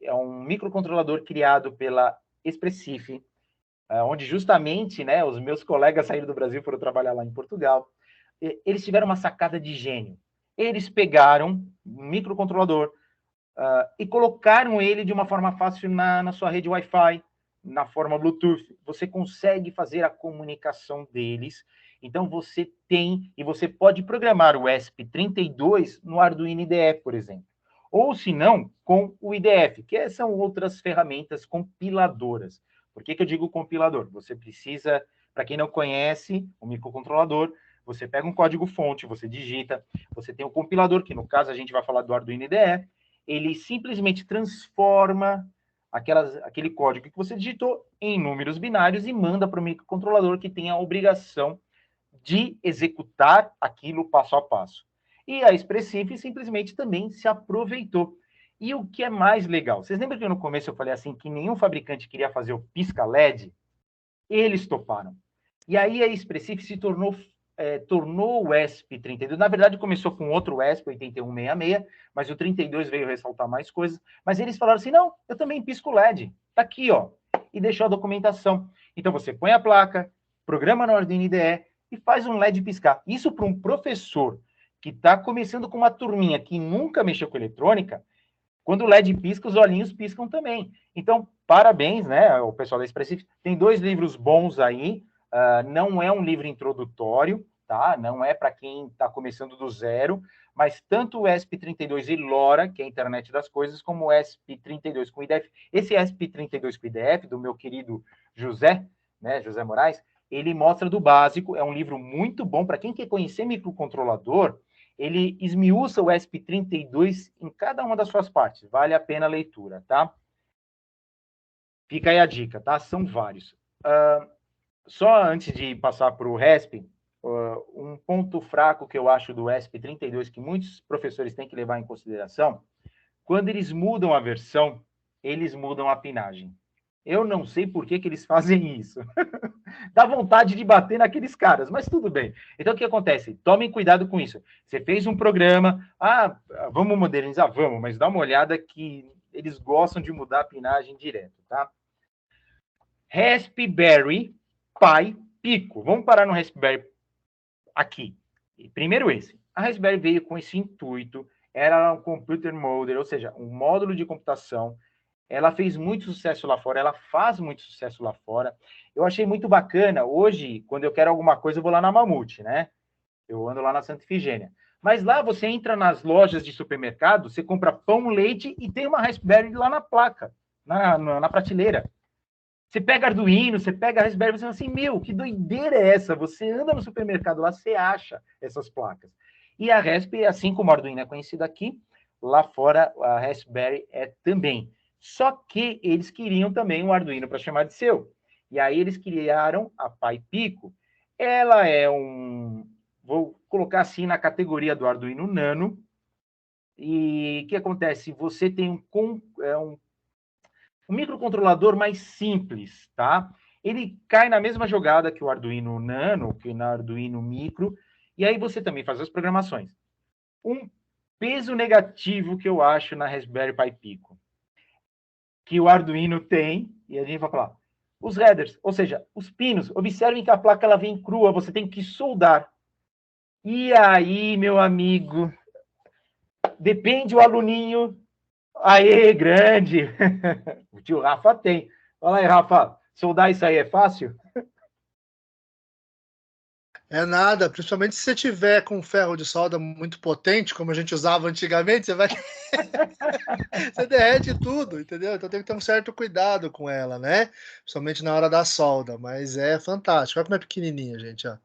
é um microcontrolador criado pela Expressif, onde justamente, né, os meus colegas saíram do Brasil e foram trabalhar lá em Portugal. Eles tiveram uma sacada de gênio. Eles pegaram um microcontrolador e colocaram ele de uma forma fácil na sua rede Wi-Fi, na forma Bluetooth. Você consegue fazer a comunicação deles. Então, você tem, e você pode programar o ESP32 no Arduino IDE, por exemplo. Ou, se não, com o IDF, que são outras ferramentas compiladoras. Por que eu digo compilador? Você precisa, para quem não conhece o microcontrolador, você pega um código-fonte, você digita, você tem o compilador, que no caso a gente vai falar do Arduino IDE, ele simplesmente transforma aquele código que você digitou em números binários e manda para o microcontrolador, que tem a obrigação de executar aquilo passo a passo. E a Expressif simplesmente também se aproveitou. E o que é mais legal? Vocês lembram que no começo eu falei assim que nenhum fabricante queria fazer o pisca-LED? Eles toparam. E aí a Expressif se tornou o ESP32. Na verdade, começou com outro ESP, 8166, mas o 32 veio ressaltar mais coisas. Mas eles falaram assim, não, eu também pisco LED. Tá aqui, ó. E deixou a documentação. Então, você põe a placa, programa no Arduino IDE e faz um LED piscar. Isso para um professor que está começando com uma turminha que nunca mexeu com eletrônica, quando o LED pisca, os olhinhos piscam também. Então, parabéns, né, o pessoal da Expressif. Tem 2 livros bons aí. Não é um livro introdutório, tá? Não é para quem está começando do zero, mas tanto o ESP32 e LoRa, que é a internet das coisas, como o ESP32 com IDF. Esse ESP32 com IDF, do meu querido José, né, José Moraes, ele mostra do básico, é um livro muito bom para quem quer conhecer microcontrolador. Ele esmiuça o ESP32 em cada uma das suas partes. Vale a pena a leitura, tá? Fica aí a dica, tá? São vários. Só antes de passar para o RESP, um ponto fraco que eu acho do ESP32, que muitos professores têm que levar em consideração, quando eles mudam a versão, eles mudam a pinagem. Eu não sei por que eles fazem isso. Dá vontade de bater naqueles caras, mas tudo bem. Então, o que acontece? Tomem cuidado com isso. Você fez um programa, vamos modernizar? Vamos, mas dá uma olhada que eles gostam de mudar a pinagem direto, tá? Raspberry Pi Pico. Vamos parar no Raspberry aqui. Primeiro esse. A Raspberry veio com esse intuito, era um computer model, ou seja, um módulo de computação. Ela fez muito sucesso lá fora, ela faz muito sucesso lá fora. Eu achei muito bacana. Hoje, quando eu quero alguma coisa, eu vou lá na Mamute, né? Eu ando lá na Santa Ifigênia. Mas lá você entra nas lojas de supermercado, você compra pão, leite e tem uma Raspberry lá na placa, na prateleira. Você pega Arduino, você pega a Raspberry, você fala assim, meu, que doideira é essa? Você anda no supermercado lá, você acha essas placas. E a Rasp, assim como o Arduino é conhecido aqui, lá fora a Raspberry é também. Só que eles queriam também um Arduino para chamar de seu. E aí eles criaram a Pi Pico. Ela é vou colocar assim na categoria do Arduino Nano. E o que acontece? Você tem um microcontrolador mais simples, tá? Ele cai na mesma jogada que o Arduino Nano, que o Arduino Micro, e aí você também faz as programações. Um peso negativo que eu acho na Raspberry Pi Pico, que o Arduino tem, e a gente vai falar, os headers, ou seja, os pinos. Observem que a placa ela vem crua, você tem que soldar. E aí, meu amigo, depende o aluninho. Aê, grande! O tio Rafa tem. Fala aí, Rafa, soldar isso aí é fácil? É nada, principalmente se você tiver com ferro de solda muito potente, como a gente usava antigamente, você vai você derrete tudo, entendeu? Então tem que ter um certo cuidado com ela, né? Principalmente na hora da solda, mas é fantástico. Olha como é pequenininha, gente, ó.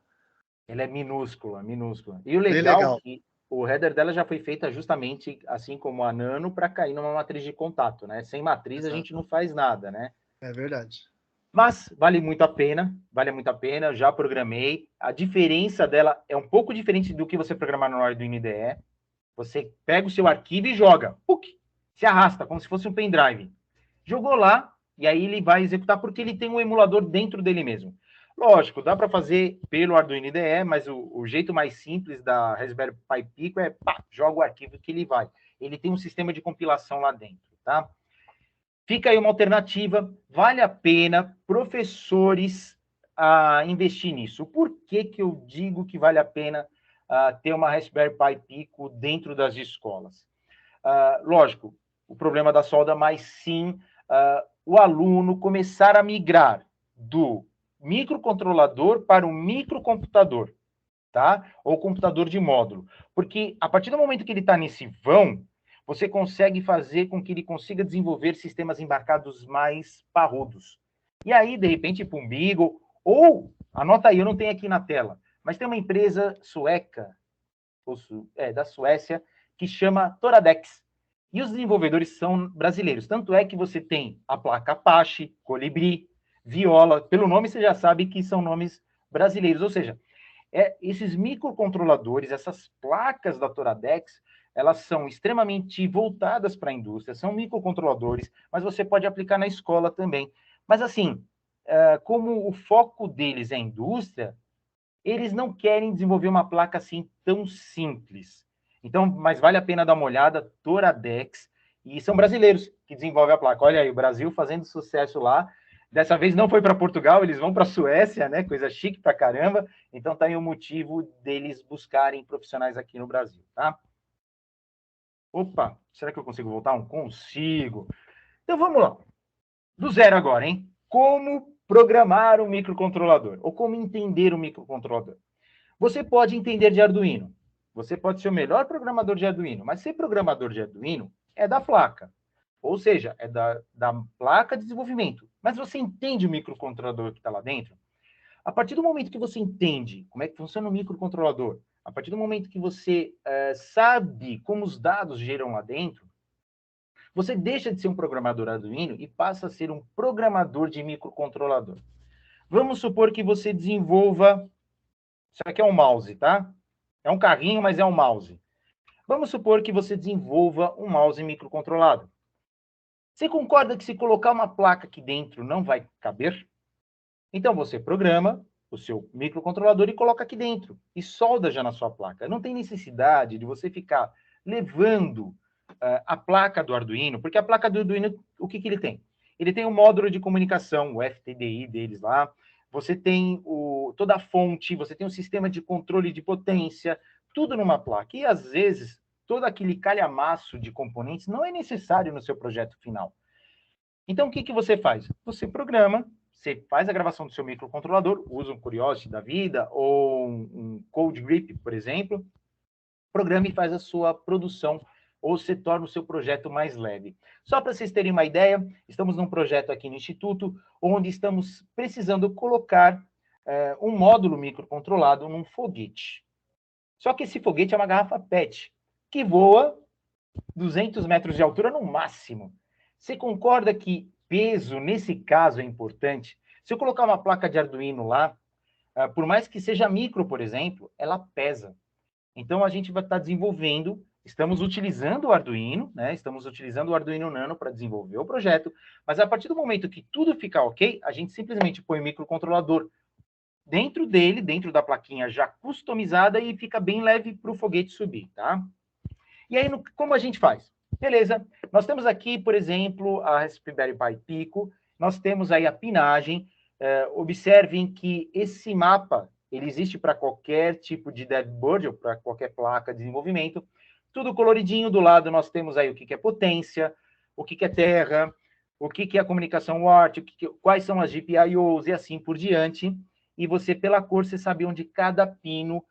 Ela é minúscula, minúscula. E o Bem legal é legal. que o header dela já foi feita justamente assim como a Nano para cair numa matriz de contato, né? Sem matriz a gente Exato. não faz nada, né? É verdade. Mas vale muito a pena, vale muito a pena, já programei. A diferença dela é um pouco diferente do que você programar no Arduino IDE. Você pega o seu arquivo e joga. Puk, se arrasta, como se fosse um pendrive. Jogou lá, e aí ele vai executar porque ele tem um emulador dentro dele mesmo. Lógico, dá para fazer pelo Arduino IDE, mas o jeito mais simples da Raspberry Pi Pico é pá, joga o arquivo que ele vai. Ele tem um sistema de compilação lá dentro, tá? Fica aí uma alternativa, vale a pena, professores, investir nisso. Por que que eu digo que vale a pena ter uma Raspberry Pi Pico dentro das escolas? Lógico, o problema da solda, mas sim o aluno começar a migrar do microcontrolador para o microcomputador, tá? Ou computador de módulo. Porque a partir do momento que ele está nesse vão, você consegue fazer com que ele consiga desenvolver sistemas embarcados mais parrudos. E aí, de repente, para um Beagle, ou, anota aí, eu não tenho aqui na tela, mas tem uma empresa sueca, da Suécia, que chama Toradex. E os desenvolvedores são brasileiros. Tanto é que você tem a placa Apache, Colibri, Viola. Pelo nome você já sabe que são nomes brasileiros. Ou seja, esses microcontroladores, essas placas da Toradex, elas são extremamente voltadas para a indústria, são microcontroladores, mas você pode aplicar na escola também. Mas assim, como o foco deles é a indústria, eles não querem desenvolver uma placa assim tão simples. Então, mas vale a pena dar uma olhada, Toradex, e são brasileiros que desenvolvem a placa. Olha aí, o Brasil fazendo sucesso lá. Dessa vez não foi para Portugal, eles vão para a Suécia, né? Coisa chique pra caramba. Então tá aí o motivo deles buscarem profissionais aqui no Brasil, tá? Opa, será que eu consigo voltar? Não consigo. Então vamos lá. Do zero agora, hein? Como programar um microcontrolador? Ou como entender um microcontrolador? Você pode entender de Arduino. Você pode ser o melhor programador de Arduino, mas ser programador de Arduino é da placa. Ou seja, é da placa de desenvolvimento. Mas você entende o microcontrolador que está lá dentro? A partir do momento que você entende como é que funciona o microcontrolador, a partir do momento que você sabe como os dados geram lá dentro, você deixa de ser um programador Arduino e passa a ser um programador de microcontrolador. Vamos supor que você desenvolva... Isso aqui é um mouse, tá? É um carrinho, mas é um mouse. Vamos supor que você desenvolva um mouse microcontrolado. Você concorda que se colocar uma placa aqui dentro não vai caber? Então você programa o seu microcontrolador e coloca aqui dentro. E solda já na sua placa. Não tem necessidade de você ficar levando a placa do Arduino, porque a placa do Arduino, o que ele tem? Ele tem um módulo de comunicação, o FTDI deles lá. Você tem toda a fonte, você tem um sistema de controle de potência, tudo numa placa. E, às vezes, todo aquele calhamaço de componentes não é necessário no seu projeto final. Então, o que você faz? Você programa, você faz a gravação do seu microcontrolador, usa um Curiosity da vida ou um Code Grip, por exemplo, programa e faz a sua produção ou se torna o seu projeto mais leve. Só para vocês terem uma ideia, estamos num projeto aqui no Instituto, onde estamos precisando colocar um módulo microcontrolado num foguete. Só que esse foguete é uma garrafa PET, que voa 200 metros de altura no máximo. Você concorda que peso, nesse caso, é importante? Se eu colocar uma placa de Arduino lá, por mais que seja micro, por exemplo, ela pesa. Então, a gente vai estar desenvolvendo, estamos utilizando o Arduino, né? Estamos utilizando o Arduino Nano para desenvolver o projeto, mas a partir do momento que tudo ficar ok, a gente simplesmente põe o microcontrolador dentro dele, dentro da plaquinha já customizada e fica bem leve para o foguete subir, tá? E aí, como a gente faz? Beleza, nós temos aqui, por exemplo, a Raspberry Pi Pico, nós temos aí a pinagem, observem que esse mapa, ele existe para qualquer tipo de deadboard, ou para qualquer placa de desenvolvimento, tudo coloridinho, do lado nós temos aí o que é potência, o que é terra, o que é a comunicação WART, quais são as GPIOs e assim por diante. e você, pela cor, você sabe onde cada pino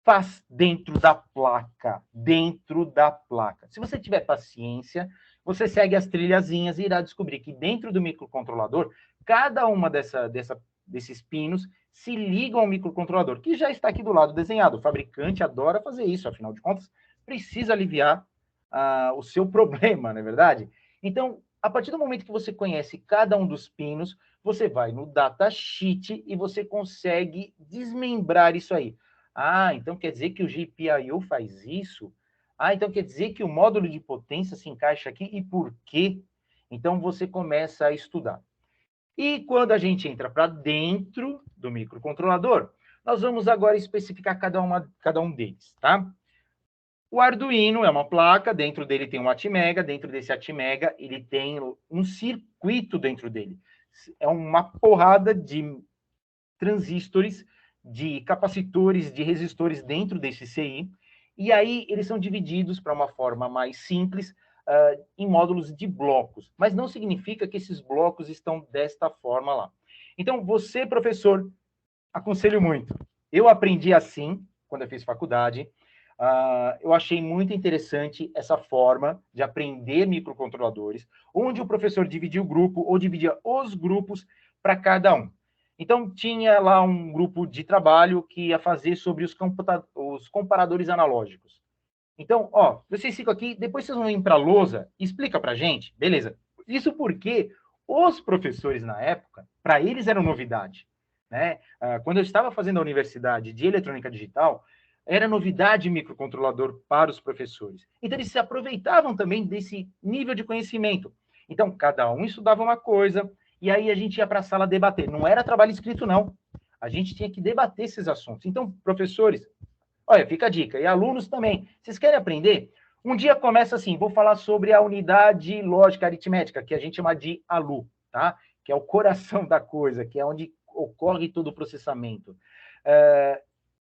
faz dentro da placa. Dentro da placa. Se você tiver paciência, você segue as trilhazinhas e irá descobrir que dentro do microcontrolador, cada uma desses pinos se ligam ao microcontrolador, que já está aqui do lado desenhado. O fabricante adora fazer isso, afinal de contas, precisa aliviar o seu problema, não é verdade? Então, a partir do momento que você conhece cada um dos pinos, você vai no datasheet e você consegue desmembrar isso aí. Ah, então quer dizer que o GPIO faz isso? Ah, então quer dizer que o módulo de potência se encaixa aqui e por quê? Então você começa a estudar. E quando a gente entra para dentro do microcontrolador, nós vamos agora especificar cada um deles, tá? O Arduino é uma placa, dentro dele tem um Atmega, dentro desse Atmega ele tem um circuito dentro dele. É uma porrada de transistores, de capacitores, de resistores dentro desse CI, e aí eles são divididos para uma forma mais simples, em módulos de blocos, mas não significa que esses blocos estão desta forma lá. Então, você, professor, aconselho muito. Eu aprendi assim, quando eu fiz faculdade, eu achei muito interessante essa forma de aprender microcontroladores, onde o professor dividia o grupo, ou dividia os grupos para cada um. Então, tinha lá um grupo de trabalho que ia fazer sobre os comparadores analógicos. Então, ó, vocês ficam aqui, depois vocês vão ir para a lousa, explica para a gente, beleza. Isso porque os professores, na época, para eles era novidade, né? Quando eu estava fazendo a universidade de eletrônica digital, era novidade microcontrolador para os professores. Então, eles se aproveitavam também desse nível de conhecimento. Então, cada um estudava uma coisa, e aí a gente ia para a sala debater. Não era trabalho escrito, não. A gente tinha que debater esses assuntos. Então, professores, olha, fica a dica. E alunos também. Vocês querem aprender? Um dia começa assim, vou falar sobre a unidade lógica aritmética, que a gente chama de ALU, tá? Que é o coração da coisa, que é onde ocorre todo o processamento.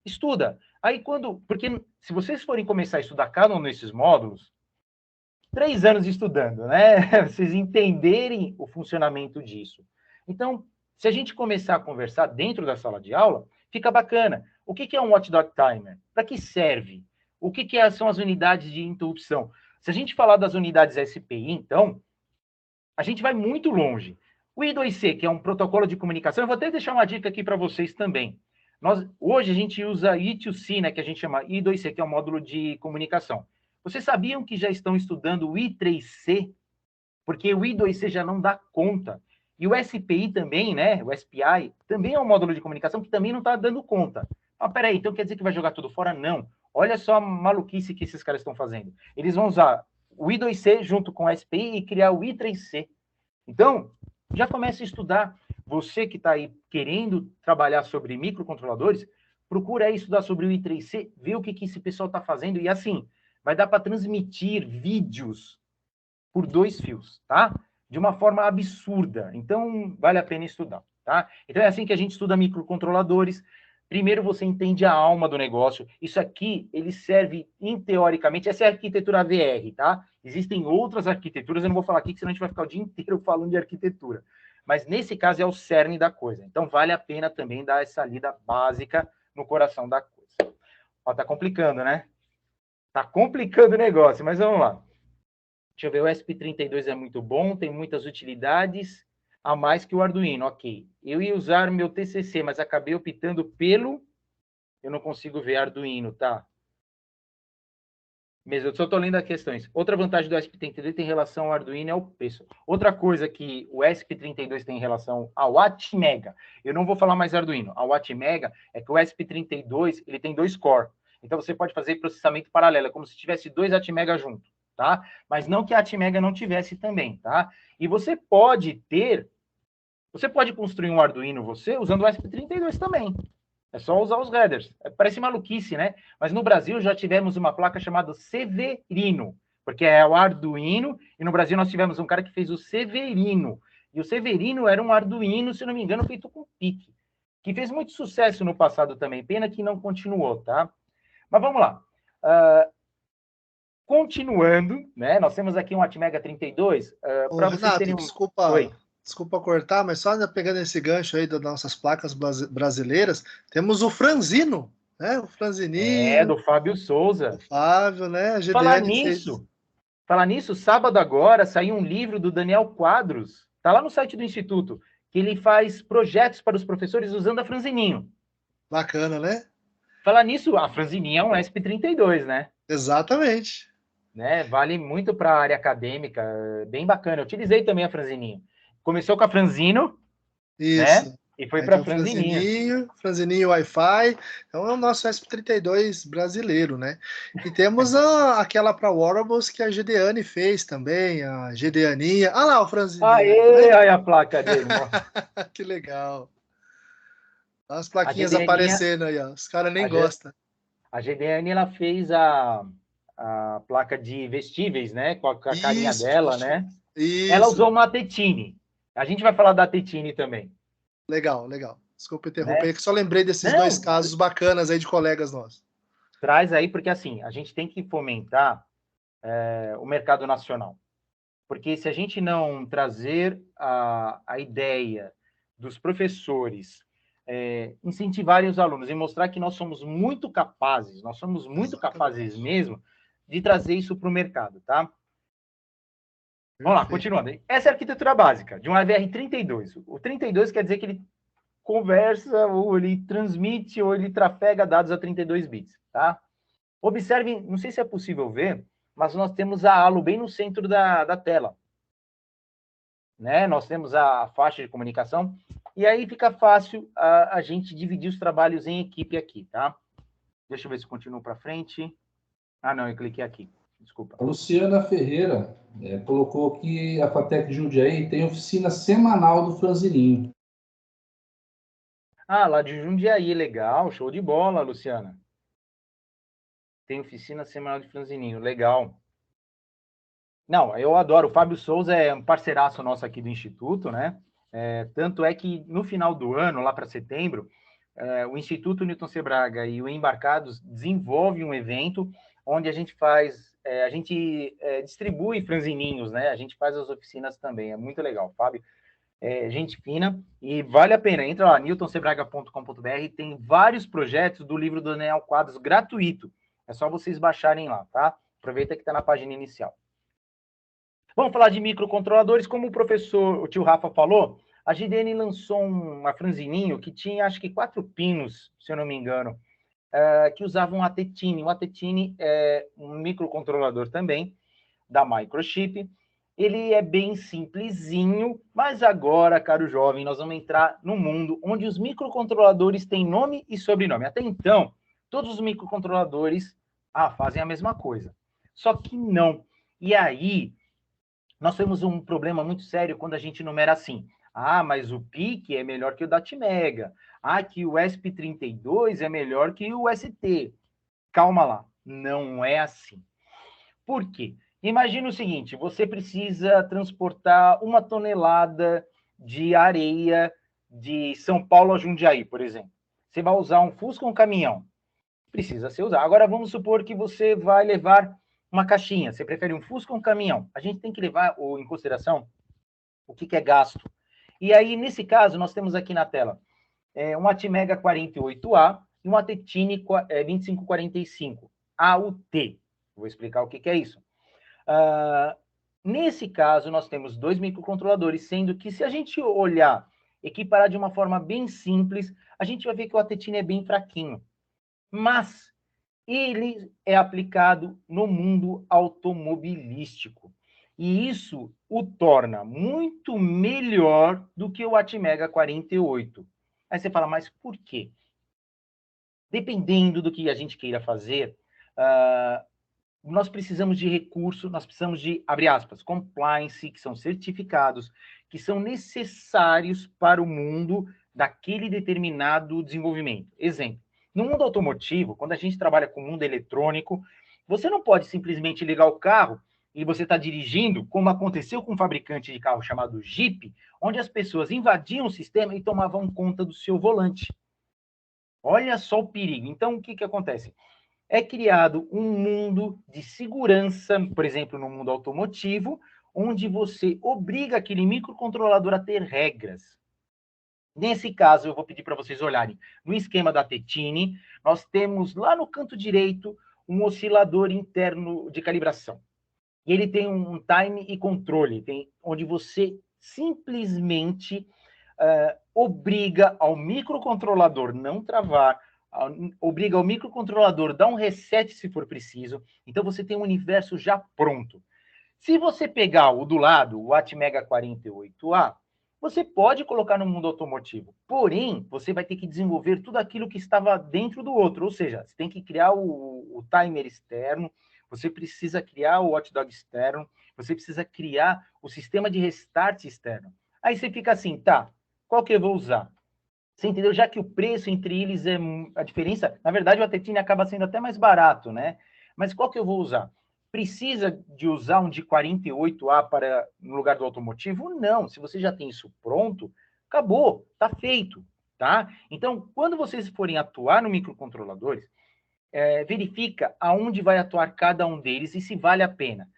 Estuda. Aí porque se vocês forem começar a estudar cada um desses módulos, 3 anos estudando, né? Vocês entenderem o funcionamento disso. Então, se a gente começar a conversar dentro da sala de aula, fica bacana. O que é um watchdog timer? Para que serve? O que são as unidades de interrupção? Se a gente falar das unidades SPI, então, a gente vai muito longe. O I2C, que é um protocolo de comunicação, eu vou até deixar uma dica aqui para vocês também. Hoje a gente usa I2C, né, que a gente chama I2C, que é um módulo de comunicação. Vocês sabiam que já estão estudando o I3C? Porque o I2C já não dá conta. E o SPI também, né? O SPI também é um módulo de comunicação que também não está dando conta. Ah, peraí, então quer dizer que vai jogar tudo fora? Não. Olha só a maluquice que esses caras estão fazendo. Eles vão usar o I2C junto com o SPI e criar o I3C. Então, já comece a estudar. Você que está aí querendo trabalhar sobre microcontroladores, procura aí estudar sobre o I3C, ver o que esse pessoal está fazendo. E assim, vai dar para transmitir vídeos por 2 fios, tá? De uma forma absurda. Então, vale a pena estudar, tá? Então, é assim que a gente estuda microcontroladores. Primeiro, você entende a alma do negócio. Isso aqui, ele serve, teoricamente, essa é a arquitetura VR, tá? Existem outras arquiteturas, eu não vou falar aqui, senão a gente vai ficar o dia inteiro falando de arquitetura. Mas, nesse caso, é o cerne da coisa. Então, vale a pena também dar essa lida básica no coração da coisa. Ó, tá complicando, né? Tá complicando o negócio, mas vamos lá. Deixa eu ver, o ESP32 é muito bom, tem muitas utilidades, a mais que o Arduino, ok. Eu ia usar meu TCC, mas acabei optando pelo... Eu não consigo ver Arduino, tá? Mesmo, eu só estou lendo as questões. Outra vantagem do ESP32 tem relação ao Arduino é o preço. Outra coisa que o ESP32 tem em relação ao Atmega, eu não vou falar mais Arduino, ao Atmega, é que o ESP32 ele tem 2 core. Então você pode fazer processamento paralelo, é como se tivesse 2 Atmega junto, tá? Mas não que a Atmega não tivesse também, tá? E você pode construir um Arduino usando o ESP32 também. É só usar os headers. Parece maluquice, né? Mas no Brasil já tivemos uma placa chamada Severino, porque é o Arduino, e no Brasil nós tivemos um cara que fez o Severino. E o Severino era um Arduino, se não me engano, feito com PIC, que fez muito sucesso no passado também. Pena que não continuou, tá? Mas vamos lá. Continuando, né? Nós temos aqui um Atmega 32. Para vocês terem Desculpa. Oi. desculpa cortar, mas só pegando esse gancho aí das nossas placas brasileiras, temos o Franzino, né? O Franzininho, do Fábio Souza. o Flávio, né? A Falar GDN fez. nisso, sábado agora saiu um livro do Daniel Quadros, tá lá no site do Instituto, que ele faz projetos para os professores usando a Franzininho. Bacana, né? Falar nisso, a Franzininho é um ESP32, né? Exatamente. Né? Vale muito para a área acadêmica, bem bacana. Eu utilizei também a Franzininho. Começou com a Franzino, Isso. né? E foi Aí para tem a Franzininho. Franzininho Wi-Fi. Então é o nosso ESP32 brasileiro, né? E temos aquela para wearables que a GDN fez também, a GDAninha. Ah lá, o Franzininho. Aê, aí a placa dele. Que legal. As plaquinhas GDN, aparecendo aí, ó. Os caras nem gostam. A GDN, ela fez a placa de vestíveis, né? Com a carinha dela, né? Isso. Ela usou uma Tetine. A gente vai falar da Tetine também. Legal, legal. Desculpa interromper, que só lembrei desses dois casos bacanas aí de colegas nossos. Traz aí, porque assim, a gente tem que fomentar o mercado nacional. Porque se a gente não trazer a ideia dos professores, incentivarem os alunos e mostrar que nós somos muito capazes capazes mesmo de trazer isso para o mercado, tá? Vamos lá, continuando. Essa é a arquitetura básica de um AVR32. O 32 quer dizer que ele conversa, ou ele transmite, ou ele trafega dados a 32 bits, tá? Observem, não sei se é possível ver, mas nós temos a halo bem no centro da tela. Né? Nós temos a faixa de comunicação, e aí fica fácil a gente dividir os trabalhos em equipe aqui, tá? Deixa eu ver se continuo para frente. Ah, não, eu cliquei aqui. Desculpa. A Luciana Ferreira colocou que a FATEC Jundiaí tem oficina semanal do Franzininho. Ah, lá de Jundiaí, legal, show de bola, Luciana. Tem oficina semanal de Franzininho, legal. Não, eu adoro. O Fábio Souza é um parceiraço nosso aqui do Instituto, né? Tanto é que no final do ano, lá para setembro, o Instituto Newton Sebraga e o Embarcados desenvolvem um evento onde a gente faz, distribui franzininhos, né? A gente faz as oficinas também, é muito legal, Fábio. Gente fina, e vale a pena. Entra lá, newtonsebraga.com.br, tem vários projetos do livro do Daniel Quadros gratuito. É só vocês baixarem lá, tá? Aproveita que está na página inicial. Vamos falar de microcontroladores. Como o tio Rafa falou, a GDN lançou uma franzininho que tinha, acho que 4 pinos, se eu não me engano, que usavam um Atetine. O Atetine é um microcontrolador também, da Microchip. Ele é bem simplesinho, mas agora, caro jovem, nós vamos entrar num mundo onde os microcontroladores têm nome e sobrenome. Até então, todos os microcontroladores fazem a mesma coisa. Só que não. E aí, nós temos um problema muito sério quando a gente numera assim. Mas o PIC é melhor que o DATmega. Que o ESP32 é melhor que o ST. Calma lá, não é assim. Por quê? Imagina o seguinte, você precisa transportar 1 tonelada de areia de São Paulo a Jundiaí, por exemplo. Você vai usar um Fusca ou um caminhão? Precisa ser usado. Agora, vamos supor que você vai levar uma caixinha. Você prefere um Fusca ou um caminhão? A gente tem que levar em consideração o que é gasto. E aí, nesse caso, nós temos aqui na tela um ATmega 48A e um Atetine 2545, AUT. Vou explicar o que é isso. Nesse caso, nós temos 2 microcontroladores, sendo que se a gente olhar, equiparar de uma forma bem simples, a gente vai ver que o Atetine é bem fraquinho. Mas ele é aplicado no mundo automobilístico. E isso o torna muito melhor do que o ATmega 48. Aí você fala, mas por quê? Dependendo do que a gente queira fazer, nós precisamos de recurso, nós precisamos de, abre aspas, compliance, que são certificados, que são necessários para o mundo daquele determinado desenvolvimento. Exemplo, no mundo automotivo, quando a gente trabalha com o mundo eletrônico, você não pode simplesmente ligar o carro e você está dirigindo, como aconteceu com um fabricante de carro chamado Jeep, onde as pessoas invadiam o sistema e tomavam conta do seu volante. Olha só o perigo. Então, o que acontece? É criado um mundo de segurança, por exemplo, no mundo automotivo, onde você obriga aquele microcontrolador a ter regras. Nesse caso, eu vou pedir para vocês olharem no esquema da Tetine, nós temos lá no canto direito um oscilador interno de calibração. E ele tem um time e controle, onde você simplesmente obriga ao microcontrolador não travar, obriga ao microcontrolador a dar um reset se for preciso. Então, você tem um universo já pronto. Se você pegar o do lado, o Atmega 48A, você pode colocar no mundo automotivo. Porém, você vai ter que desenvolver tudo aquilo que estava dentro do outro. Ou seja, você tem que criar o timer externo, você precisa criar o watchdog externo, você precisa criar o sistema de restart externo. Aí você fica assim, tá, qual que eu vou usar? Você entendeu? Já que o preço entre eles é a diferença, na verdade o Atetine acaba sendo até mais barato, né? Mas qual que eu vou usar? Precisa de usar um de 48A no lugar do automotivo? Não. Se você já tem isso pronto, acabou, tá feito, tá? Então, quando vocês forem atuar no microcontroladores, verifica aonde vai atuar cada um deles e se vale a pena.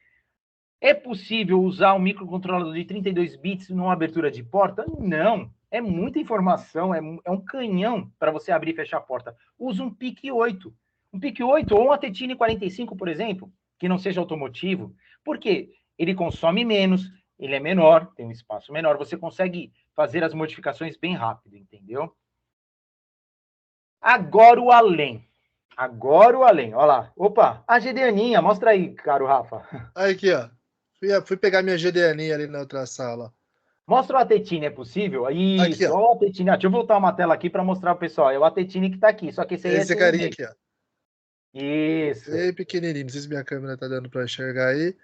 É possível usar um microcontrolador de 32 bits numa abertura de porta? Não. É muita informação, é um canhão para você abrir e fechar a porta. Usa um PIC 8. Um PIC 8 ou um Atetine 45, por exemplo, que não seja automotivo. Por quê? Ele consome menos, ele é menor, tem um espaço menor, você consegue fazer as modificações bem rápido, entendeu? Agora o além. Agora o além, olha lá. Opa, a GDAninha, mostra aí, caro Rafa. Aí aqui, ó. Fui pegar minha GDAninha ali na outra sala. Mostra o Atetine, é possível? Isso, aqui, ó. olha o Atetine. Deixa eu voltar uma tela aqui para mostrar para o pessoal. É o Atetine que está aqui, só que esse aí Esse carinha aqui, ó. Isso. Bem pequenininho, não sei se minha câmera tá dando para enxergar aí.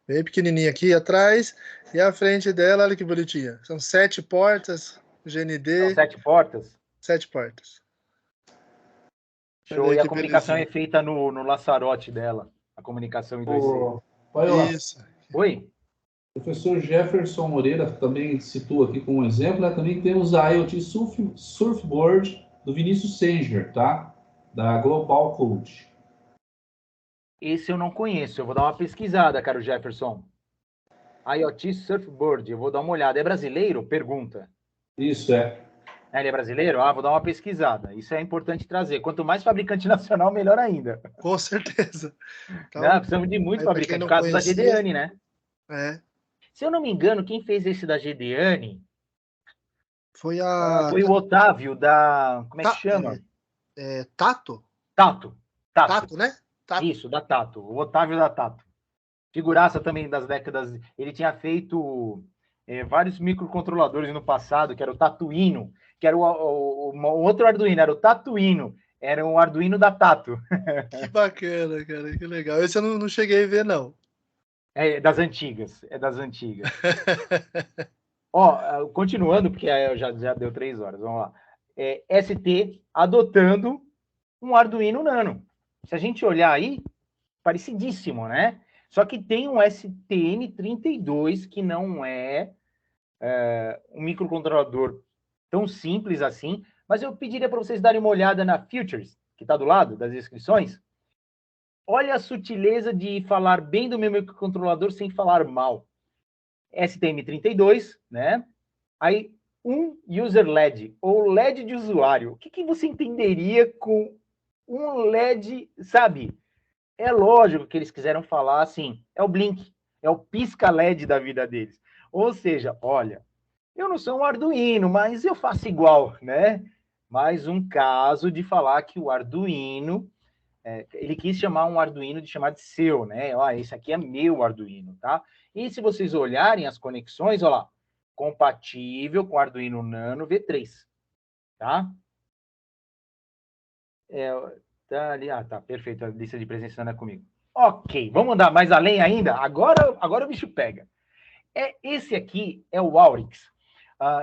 Bem pequenininho aqui atrás. E a frente dela, olha que bonitinha. São 7 portas, GND. São 7 portas? 7 portas. Show, e a comunicação é feita no laçarote dela. A comunicação em 2C. Isso. Oi? O professor Jefferson Moreira também citou aqui como exemplo, né? Também temos a IoT Surfboard do Vinícius Sanger, tá? Da Global Code. Esse eu não conheço, eu vou dar uma pesquisada, caro Jefferson. IoT Surfboard, eu vou dar uma olhada. É brasileiro? Pergunta. Isso, é. Ele é brasileiro? Vou dar uma pesquisada. Isso é importante trazer. Quanto mais fabricante nacional, melhor ainda. Com certeza. Então, precisamos de muito fabricante, por causa da GDANI, né? É. Se eu não me engano, quem fez esse da GDANI foi o Otávio da... Como é que chama? Tato? Tato, né? Tato. Isso, da Tato. O Otávio da Tato. Figuraça também das décadas... Ele tinha feito vários microcontroladores no passado, que era o Tatuino, que era o outro Arduino, era o Tatuino. Era um Arduino da Tato. Que bacana, cara. Que legal. Esse eu não cheguei a ver, não. É das antigas. Ó, continuando, porque já deu 3 horas. Vamos lá. ST adotando um Arduino Nano. Se a gente olhar aí, parecidíssimo, né? Só que tem um STM32 que não é um microcontrolador tão simples assim, mas eu pediria para vocês darem uma olhada na Futures, que está do lado das inscrições. Olha a sutileza de falar bem do meu microcontrolador sem falar mal. STM32, né? Aí, um user LED, ou LED de usuário. O que você entenderia com um LED, sabe? É lógico que eles quiseram falar assim, é o Blink, é o pisca-LED da vida deles. Ou seja, olha, eu não sou um Arduino, mas eu faço igual, né? Mais um caso de falar que o Arduino... ele quis chamar um Arduino de chamar de seu, né? Esse aqui é meu Arduino, tá? E se vocês olharem as conexões, olha lá, compatível com Arduino Nano V3, tá? Tá ali, tá, perfeito, a lista de presença é comigo. Ok, vamos andar mais além ainda? Agora o bicho pega. Esse aqui é o Aurix.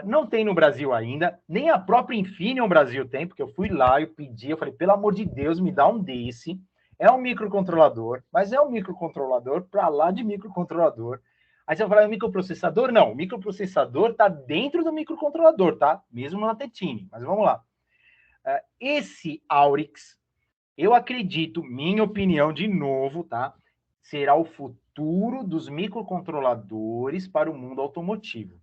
Não tem no Brasil ainda, nem a própria Infineon Brasil tem, porque eu fui lá, eu pedi, eu falei, pelo amor de Deus, me dá um desse. É um microcontrolador, mas é um microcontrolador para lá de microcontrolador. Aí você vai falar, é um microprocessador? Não, o microprocessador está dentro do microcontrolador, tá? Mesmo na Tetine, mas vamos lá. Esse Aurix, eu acredito, minha opinião de novo, tá? será o futuro dos microcontroladores para o mundo automotivo.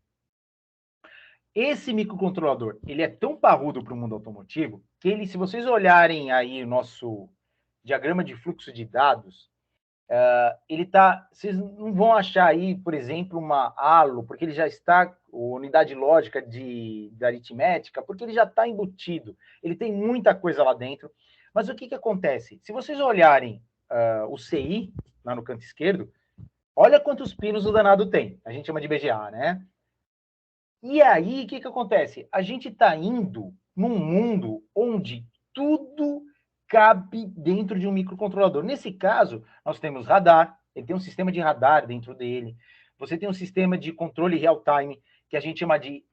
Esse microcontrolador, ele é tão parrudo para o mundo automotivo que ele, se vocês olharem aí o nosso diagrama de fluxo de dados, vocês não vão achar aí, por exemplo, uma halo, porque ele já está, unidade lógica de aritmética, porque ele já está embutido. Ele tem muita coisa lá dentro. Mas o que acontece? Se vocês olharem o CI, lá no canto esquerdo, olha quantos pinos o danado tem. A gente chama de BGA, né? E aí, o que acontece? A gente está indo num mundo onde tudo cabe dentro de um microcontrolador. Nesse caso, nós temos radar, ele tem um sistema de radar dentro dele. Você tem um sistema de controle real-time, que a gente chama de...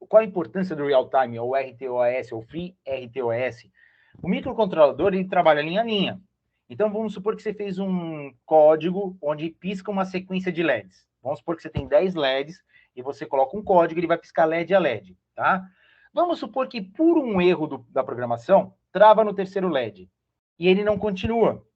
qual a importância do real-time, ou RTOS, ou Free RTOS? O microcontrolador, ele trabalha linha a linha. Então, vamos supor que você fez um código onde pisca uma sequência de LEDs. Vamos supor que você tem 10 LEDs, e você coloca um código, ele vai piscar LED a LED, tá? Vamos supor que, por um erro da programação, trava no terceiro LED, e ele não continua.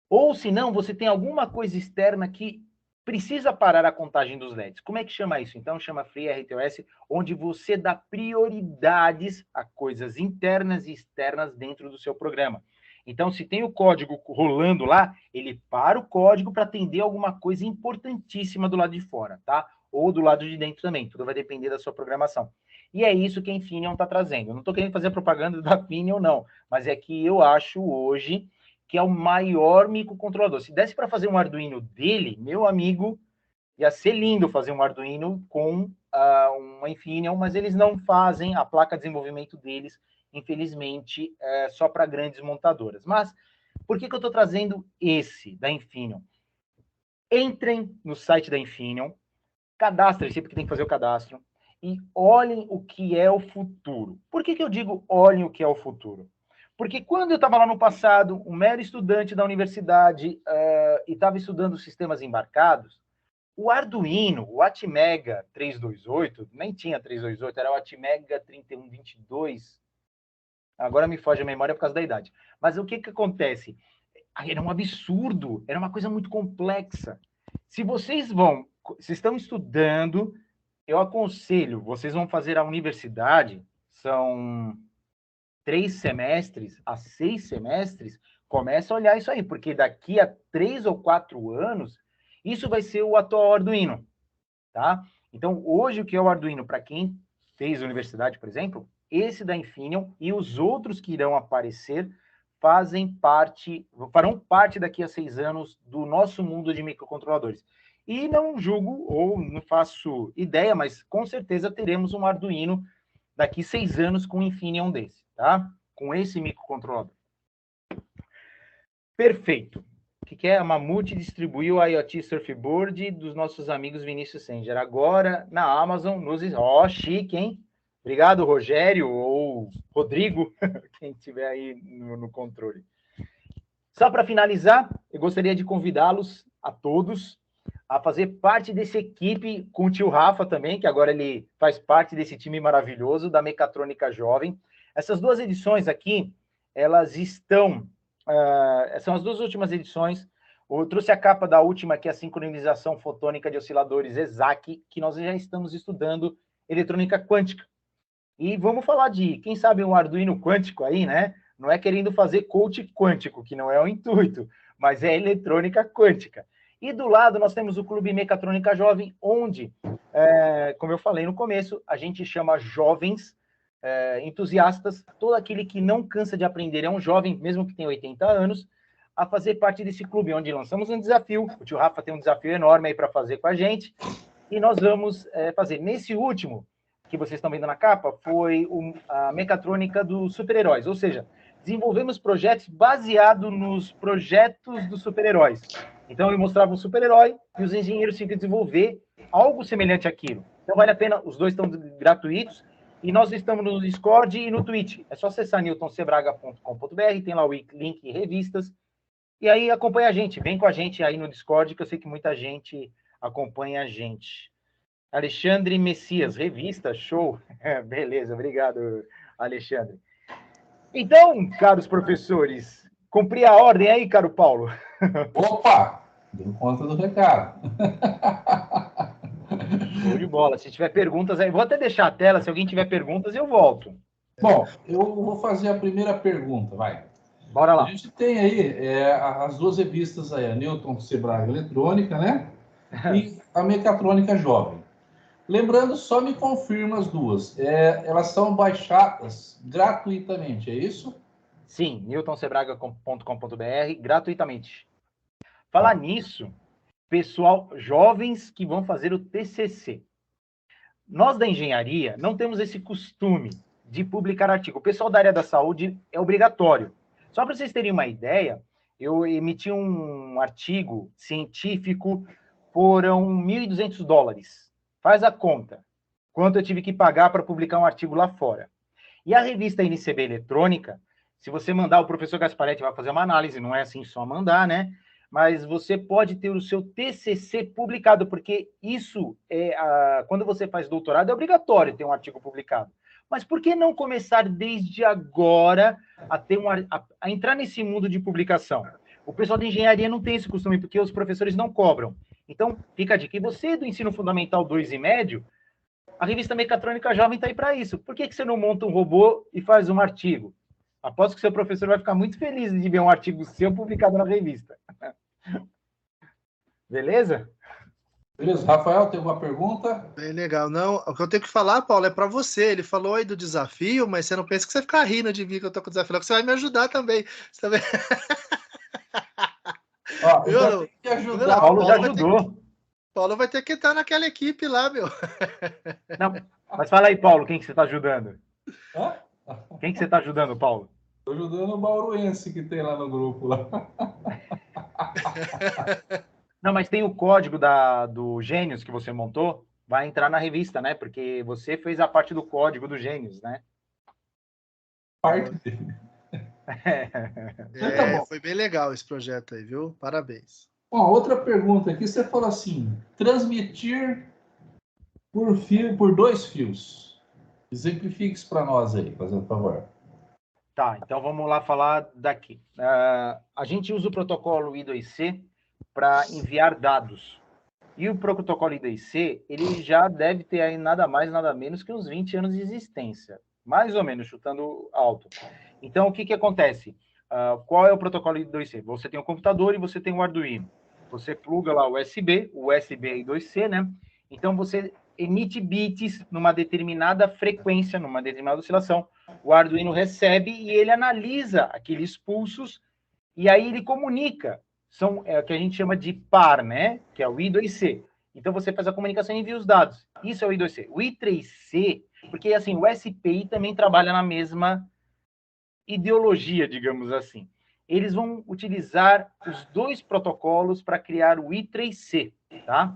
Ou, se não, você tem alguma coisa externa que precisa parar a contagem dos LEDs. Como é que chama isso? Então, chama Free RTOS, onde você dá prioridades a coisas internas e externas dentro do seu programa. Então, se tem o código rolando lá, ele para o código para atender alguma coisa importantíssima do lado de fora, tá? Ou do lado de dentro também, tudo vai depender da sua programação. E é isso que a Infineon está trazendo. Eu não estou querendo fazer propaganda da Infineon, não, mas é que eu acho hoje que é o maior microcontrolador. Se desse para fazer um Arduino dele, meu amigo, ia ser lindo fazer um Arduino com uma Infineon, mas eles não fazem a placa de desenvolvimento deles, infelizmente, só para grandes montadoras. Mas por que eu estou trazendo esse da Infineon? Entrem no site da Infineon, cadastrem-se, porque tem que fazer o cadastro, e olhem o que é o futuro. Por que eu digo olhem o que é o futuro? Porque quando eu estava lá no passado, um mero estudante da universidade e estava estudando sistemas embarcados, o Arduino, o Atmega 328, nem tinha 328, era o Atmega 3122, agora me foge a memória por causa da idade. Mas o que acontece? Era um absurdo, era uma coisa muito complexa. Se vocês estão estudando, eu aconselho, vocês vão fazer a universidade, são 3 semestres a 6 semestres, começa a olhar isso aí, porque daqui a 3 ou 4 anos, isso vai ser o atual Arduino, tá? Então, hoje, o que é o Arduino, para quem fez universidade, por exemplo, esse da Infineon e os outros que irão aparecer farão parte daqui a 6 anos do nosso mundo de microcontroladores. E não julgo ou não faço ideia, mas com certeza teremos um Arduino daqui 6 anos com um Infineon desse, tá? Com esse microcontrolador. Perfeito. O que é? A Mamute distribuiu o IoT Surfboard dos nossos amigos Vinícius Senger. Agora, na Amazon, chique, hein? Obrigado, Rogério ou Rodrigo, quem estiver aí no controle. Só para finalizar, eu gostaria de convidá-los a todos a fazer parte dessa equipe com o tio Rafa também, que agora ele faz parte desse time maravilhoso da Mecatrônica Jovem. Essas 2 edições aqui, elas estão... são as 2 últimas edições. Eu trouxe a capa da última, que é a sincronização fotônica de osciladores ESAC, que nós já estamos estudando eletrônica quântica. E vamos falar de, quem sabe, um Arduino quântico aí, né? Não é querendo fazer coach quântico, que não é o intuito, mas é eletrônica quântica. E do lado nós temos o Clube Mecatrônica Jovem, onde, como eu falei no começo, a gente chama jovens entusiastas, todo aquele que não cansa de aprender, é um jovem, mesmo que tenha 80 anos, a fazer parte desse clube, onde lançamos um desafio. O tio Rafa tem um desafio enorme aí para fazer com a gente, e nós vamos fazer. Nesse último, que vocês estão vendo na capa, foi a mecatrônica dos super-heróis, ou seja, desenvolvemos projetos baseados nos projetos dos super-heróis. Então, eu mostrava um super-herói e os engenheiros tinham que desenvolver algo semelhante àquilo. Então, vale a pena, os 2 estão gratuitos, e nós estamos no Discord e no Twitch. É só acessar newtonsebraga.com.br, tem lá o link e revistas, e aí acompanha a gente, vem com a gente aí no Discord, que eu sei que muita gente acompanha a gente. Alexandre Messias, revista, show. Beleza, obrigado, Alexandre. Então, caros professores, Cumprir a ordem aí, caro Paulo. Opa! Deu conta do recado. Show de bola. Se tiver perguntas aí, vou até deixar a tela. Se alguém tiver perguntas, eu volto. Bom, eu vou fazer a primeira pergunta, vai. Bora lá. A gente tem aí as duas revistas aí, a Newton Sebraga Eletrônica, né? E a Mecatrônica Jovem. Lembrando, só me confirma as duas. Elas são baixadas gratuitamente, é isso? Sim, newtonsebraga.com.br, gratuitamente. Falar nisso, pessoal, jovens que vão fazer o TCC. Nós da engenharia não temos esse costume de publicar artigo. O pessoal da área da saúde é obrigatório. Só para vocês terem uma ideia, eu emiti um artigo científico, foram $1.200. Faz a conta. Quanto eu tive que pagar para publicar um artigo lá fora. E a revista NCB Eletrônica, se você mandar, o professor Gasparetti vai fazer uma análise, não é assim só mandar, né? Mas você pode ter o seu TCC publicado, porque isso, quando você faz doutorado, é obrigatório ter um artigo publicado. Mas por que não começar desde agora a entrar nesse mundo de publicação? O pessoal de engenharia não tem esse costume, porque os professores não cobram. Então, fica a dica. E você do ensino fundamental 2 e médio, a revista Mecatrônica Jovem está aí para isso. Por que você não monta um robô e faz um artigo? Aposto que seu professor vai ficar muito feliz de ver um artigo seu publicado na revista. Beleza? Beleza. Rafael, tem alguma pergunta? Bem legal. Não, o que eu tenho que falar, Paulo, é para você. Ele falou aí do desafio, mas você não pensa que você ficar rindo de mim que eu tô com o desafio, não, que você vai me ajudar também. Você também... Ó, eu tenho que ajudar. Paulo já ajudou. Paulo vai ter que estar naquela equipe lá, meu. Não, mas fala aí, Paulo, quem que você está ajudando? Hã? Quem que você está ajudando, Paulo? Estou ajudando o bauruense que tem lá no grupo. Lá. Não, mas tem o código do Gênios que você montou, vai entrar na revista, né? Porque você fez a parte do código do Gênios, né? Parte dele. Tá bom. Foi bem legal esse projeto aí, viu? Parabéns. Bom, outra pergunta aqui, você falou assim, transmitir por 2 fios. Exemplifique isso para nós aí, fazendo favor. Tá, então vamos lá falar daqui. A gente usa o protocolo I2C para enviar dados. E o protocolo I2C, ele já deve ter aí nada mais, nada menos que uns 20 anos de existência. Mais ou menos, chutando alto. Então, o que acontece? Qual é o protocolo I2C? Você tem um computador e você tem um Arduino. Você pluga lá o USB é I2C, né? Então, você emite bits numa determinada frequência, numa determinada oscilação. O Arduino recebe e ele analisa aqueles pulsos e aí ele comunica. São o que a gente chama de par, né? Que é o I2C. Então, você faz a comunicação e envia os dados. Isso é o I2C. O I3C, porque assim, o SPI também trabalha na mesma ideologia, digamos assim. Eles vão utilizar os 2 protocolos para criar o I3C, tá?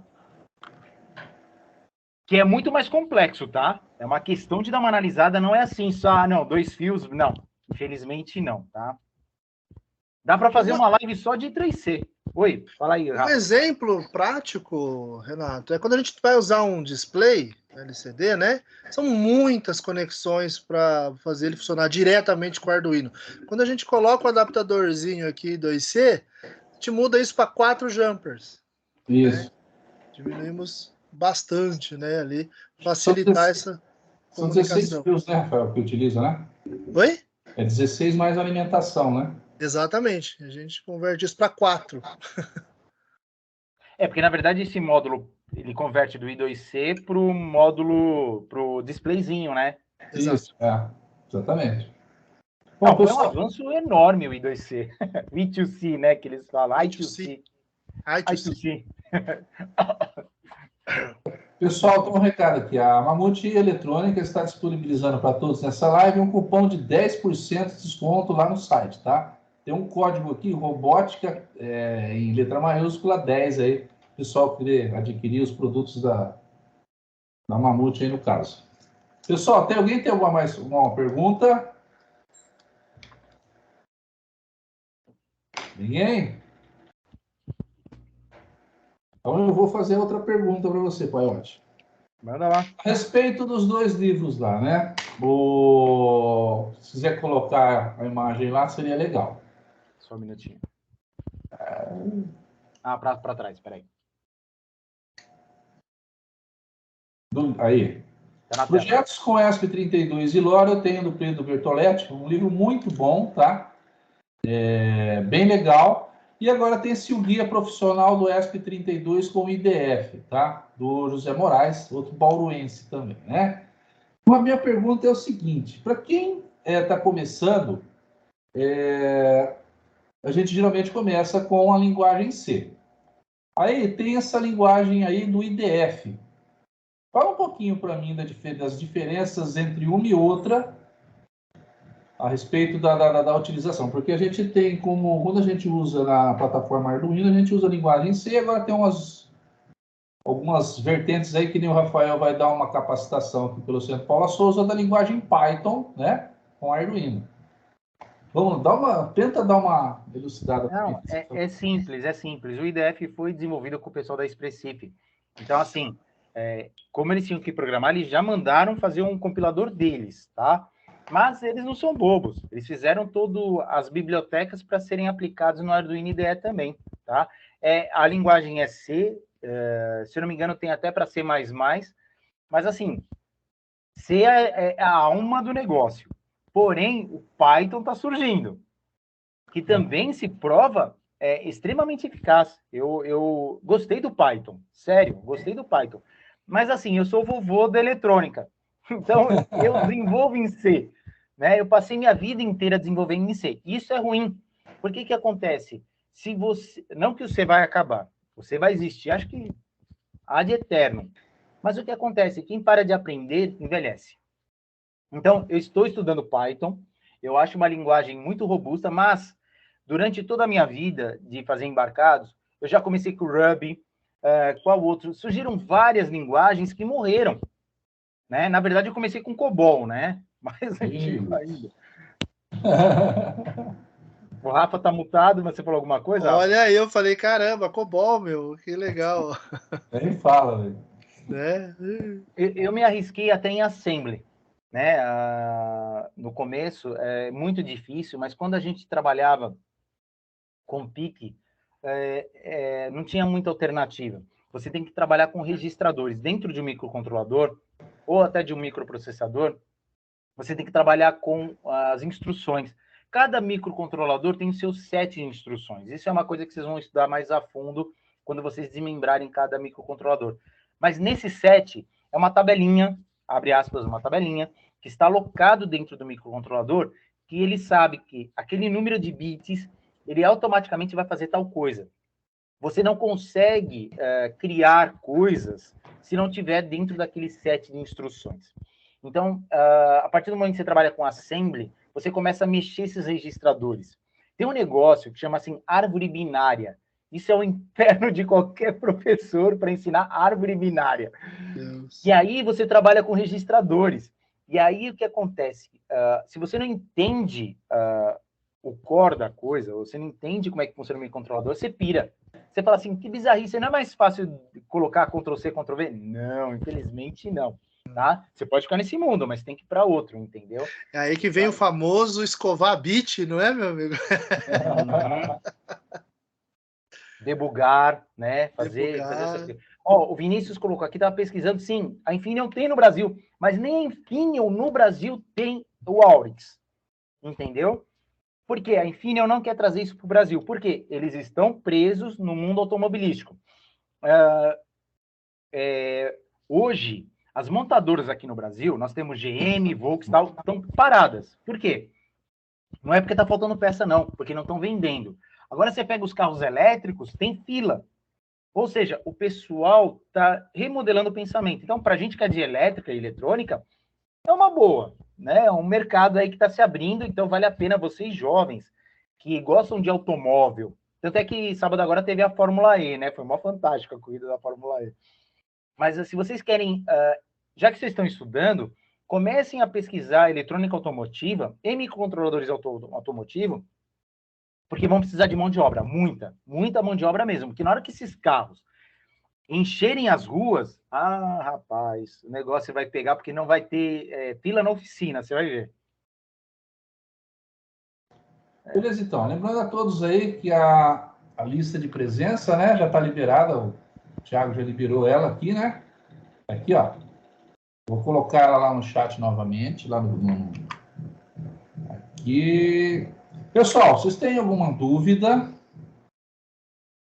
Que é muito mais complexo, tá? É uma questão de dar uma analisada, não é assim só, não, 2 fios, não. Infelizmente, não, tá? Dá para fazer uma live só de I3C. Oi, fala aí, Rafa. Um exemplo prático, Renato, é quando a gente vai usar um display LCD, né? São muitas conexões para fazer ele funcionar diretamente com o Arduino. Quando a gente coloca o adaptadorzinho aqui 2C, a gente muda isso para 4 jumpers. Isso. Né? Diminuímos bastante, né? Ali, facilitar essa comunicação. São 16 fios, né, Rafael, que utiliza, né? Oi? É 16 mais alimentação, né? Exatamente. A gente converte isso para 4. Porque na verdade esse módulo ele converte do I2C para o módulo, para o displayzinho, né? Isso, exatamente. Bom, não, foi um avanço enorme o I2C. I2C, né? Que eles falam. I2C. I2C. Pessoal, tem um recado aqui. A Mamute Eletrônica está disponibilizando para todos nessa live um cupom de 10% de desconto lá no site, tá? Tem um código aqui, robótica, em letra maiúscula 10 aí, o pessoal querer adquirir os produtos da Mamute aí no caso. Pessoal, alguém tem alguma pergunta? Ninguém? Então eu vou fazer outra pergunta para você, Paiotti. Manda lá. A respeito dos 2 livros lá, né? Se quiser colocar a imagem lá, seria legal. Só um minutinho. Para trás, peraí. Aí. Tá Projetos com ESP32 e Lore eu tenho do Pedro Bertoletti, um livro muito bom, tá? Bem legal. E agora tem esse o guia profissional do ESP32 com IDF, tá? Do José Moraes, outro bauruense também, né? Então, a minha pergunta é o seguinte, para quem está começando, a gente geralmente começa com a linguagem C. Aí tem essa linguagem aí do IDF. Fala um pouquinho para mim das diferenças entre uma e outra a respeito da utilização, porque a gente tem quando a gente usa na plataforma Arduino, a gente usa a linguagem C, agora tem algumas vertentes aí que nem o Rafael vai dar uma capacitação aqui pelo Centro Paula Souza da linguagem Python, né, com Arduino. Vamos tenta dar uma elucidada. Não, é simples, é simples. O IDF foi desenvolvido com o pessoal da Expressif. Então, assim, como eles tinham que programar, eles já mandaram fazer um compilador deles, tá? Mas eles não são bobos. Eles fizeram todas as bibliotecas para serem aplicadas no Arduino IDE também, tá? A linguagem é C, se eu não me engano, tem até para C++, mas assim, C é a alma do negócio. Porém, o Python está surgindo, que também se prova extremamente eficaz. Eu gostei do Python, sério, gostei do Python. Mas assim, eu sou vovô da eletrônica, então eu desenvolvo em C, né? Eu passei minha vida inteira desenvolvendo em C. Isso é ruim. Por que acontece? Se você, não que o C vai acabar, você vai existir, acho que há de eterno. Mas o que acontece? Quem para de aprender envelhece. Então, eu estou estudando Python, eu acho uma linguagem muito robusta, mas durante toda a minha vida de fazer embarcados, eu já comecei com Ruby, qual outro? Surgiram várias linguagens que morreram, né? Na verdade, eu comecei com COBOL, né? Mais antigo ainda. O Rafa tá mutado, mas você falou alguma coisa? Olha aí, eu falei, caramba, COBOL, meu, que legal. Nem fala, velho. Né? Eu me arrisquei até em Assembly, né? No começo é muito difícil, mas quando a gente trabalhava com PIC, não tinha muita alternativa. Você tem que trabalhar com registradores dentro de um microcontrolador ou até de um microprocessador. Você tem que trabalhar com as instruções. Cada microcontrolador tem o seu set de instruções. Isso é uma coisa que vocês vão estudar mais a fundo quando vocês desmembrarem cada microcontrolador. Mas nesse set é uma tabelinha, abre aspas, uma tabelinha, que está alocado dentro do microcontrolador, que ele sabe que aquele número de bits, ele automaticamente vai fazer tal coisa. Você não consegue criar coisas se não tiver dentro daquele set de instruções. Então, a partir do momento que você trabalha com Assembly, você começa a mexer esses registradores. Tem um negócio que chama assim árvore binária. Isso é o inferno de qualquer professor para ensinar árvore binária. Deus. E aí você trabalha com registradores. E aí o que acontece? Se você não entende o core da coisa, ou você não entende como é que funciona o microcontrolador, você pira. Você fala assim, que bizarrice, não é mais fácil colocar Ctrl+C, Ctrl+V? Não, infelizmente não. Tá? Você pode ficar nesse mundo, mas tem que ir para outro, entendeu? É aí que vem o famoso escovar bit, não é, meu amigo? Debugar, né? Fazer o Vinícius colocou aqui, estava pesquisando, sim, a Infineon tem no Brasil, mas nem a Infineon no Brasil tem o Aurix, entendeu? Por quê? A Infineon não quer trazer isso para o Brasil. Por quê? Eles estão presos no mundo automobilístico. Hoje, as montadoras aqui no Brasil, nós temos GM, Volkswagen, estão paradas. Por quê? Não é porque está faltando peça, não, porque não estão vendendo. Agora você pega os carros elétricos, tem fila. Ou seja, o pessoal está remodelando o pensamento. Então, para a gente que é de elétrica e eletrônica, é uma boa, né? É um mercado aí que está se abrindo, então vale a pena vocês jovens que gostam de automóvel. Tanto é que sábado agora teve a Fórmula E, né? Foi uma fantástica a corrida da Fórmula E. Mas se vocês querem, já que vocês estão estudando, comecem a pesquisar eletrônica automotiva e microcontroladores automotivos, porque vão precisar de mão de obra, muita mão de obra mesmo, porque na hora que esses carros encherem as ruas, rapaz, o negócio vai pegar, porque não vai ter fila na oficina, você vai ver. Beleza, então. Lembrando a todos aí que a lista de presença, né, já está liberada. O Thiago já liberou ela aqui, né? Aqui, ó. Vou colocar ela lá no chat novamente, lá aqui. Pessoal, vocês têm alguma dúvida,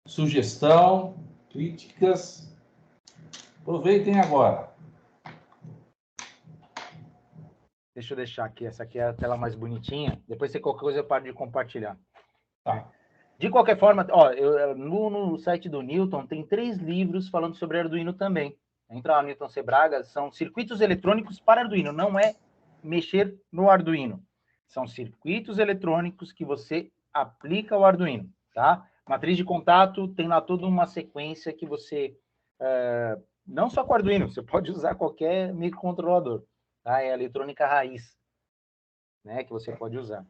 sugestão, críticas? Aproveitem agora. Deixa eu deixar aqui. Essa aqui é a tela mais bonitinha. Depois, se qualquer coisa, eu paro de compartilhar. Tá. De qualquer forma, ó, no site do Newton tem 3 livros falando sobre Arduino também. Entra lá no Newton Sebraga, são circuitos eletrônicos para Arduino, não é mexer no Arduino. São circuitos eletrônicos que você aplica ao Arduino, tá? Matriz de contato tem lá toda uma sequência que você... não só com Arduino, você pode usar qualquer microcontrolador, tá? É a eletrônica raiz, né, que você pode usar.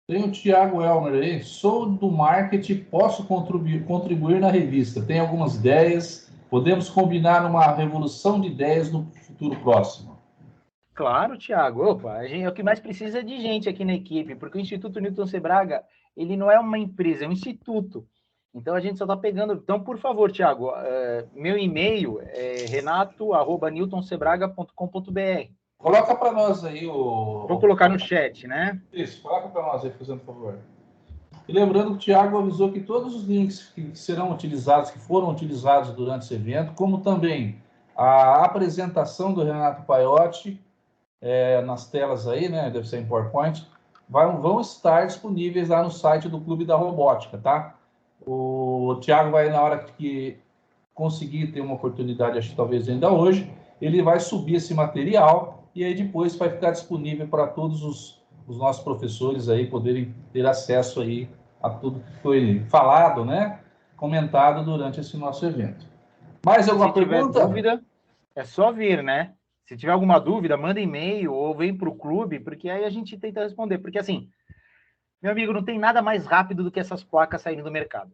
Tem o Thiago Elmer aí. Sou do marketing, posso contribuir na revista. Tem algumas ideias. Podemos combinar uma revolução de ideias no futuro próximo. Claro, Thiago. Opa, o que mais precisa é de gente aqui na equipe, porque o Instituto Newton Sebraga, ele não é uma empresa, é um instituto. Então, a gente só está pegando... Então, por favor, Thiago, meu e-mail é renato@newtonsebraga.com.br. Coloca para nós aí o... Vou colocar no chat, né? Isso, coloca para nós aí, fazendo favor. E lembrando que o Thiago avisou que todos os links que serão utilizados, que foram utilizados durante esse evento, como também a apresentação do Renato Paiotti, nas telas aí, né? Deve ser em PowerPoint, vão estar disponíveis lá no site do Clube da Robótica, tá? O Thiago vai, na hora que conseguir ter uma oportunidade, acho que talvez ainda hoje, ele vai subir esse material e aí depois vai ficar disponível para todos os nossos professores aí poderem ter acesso aí a tudo que foi falado, né? Comentado durante esse nosso evento. Mais alguma pergunta? Se tiver dúvida, é só vir, né? Se tiver alguma dúvida, manda e-mail ou vem para o clube, porque aí a gente tenta responder. Porque assim, meu amigo, não tem nada mais rápido do que essas placas saindo do mercado.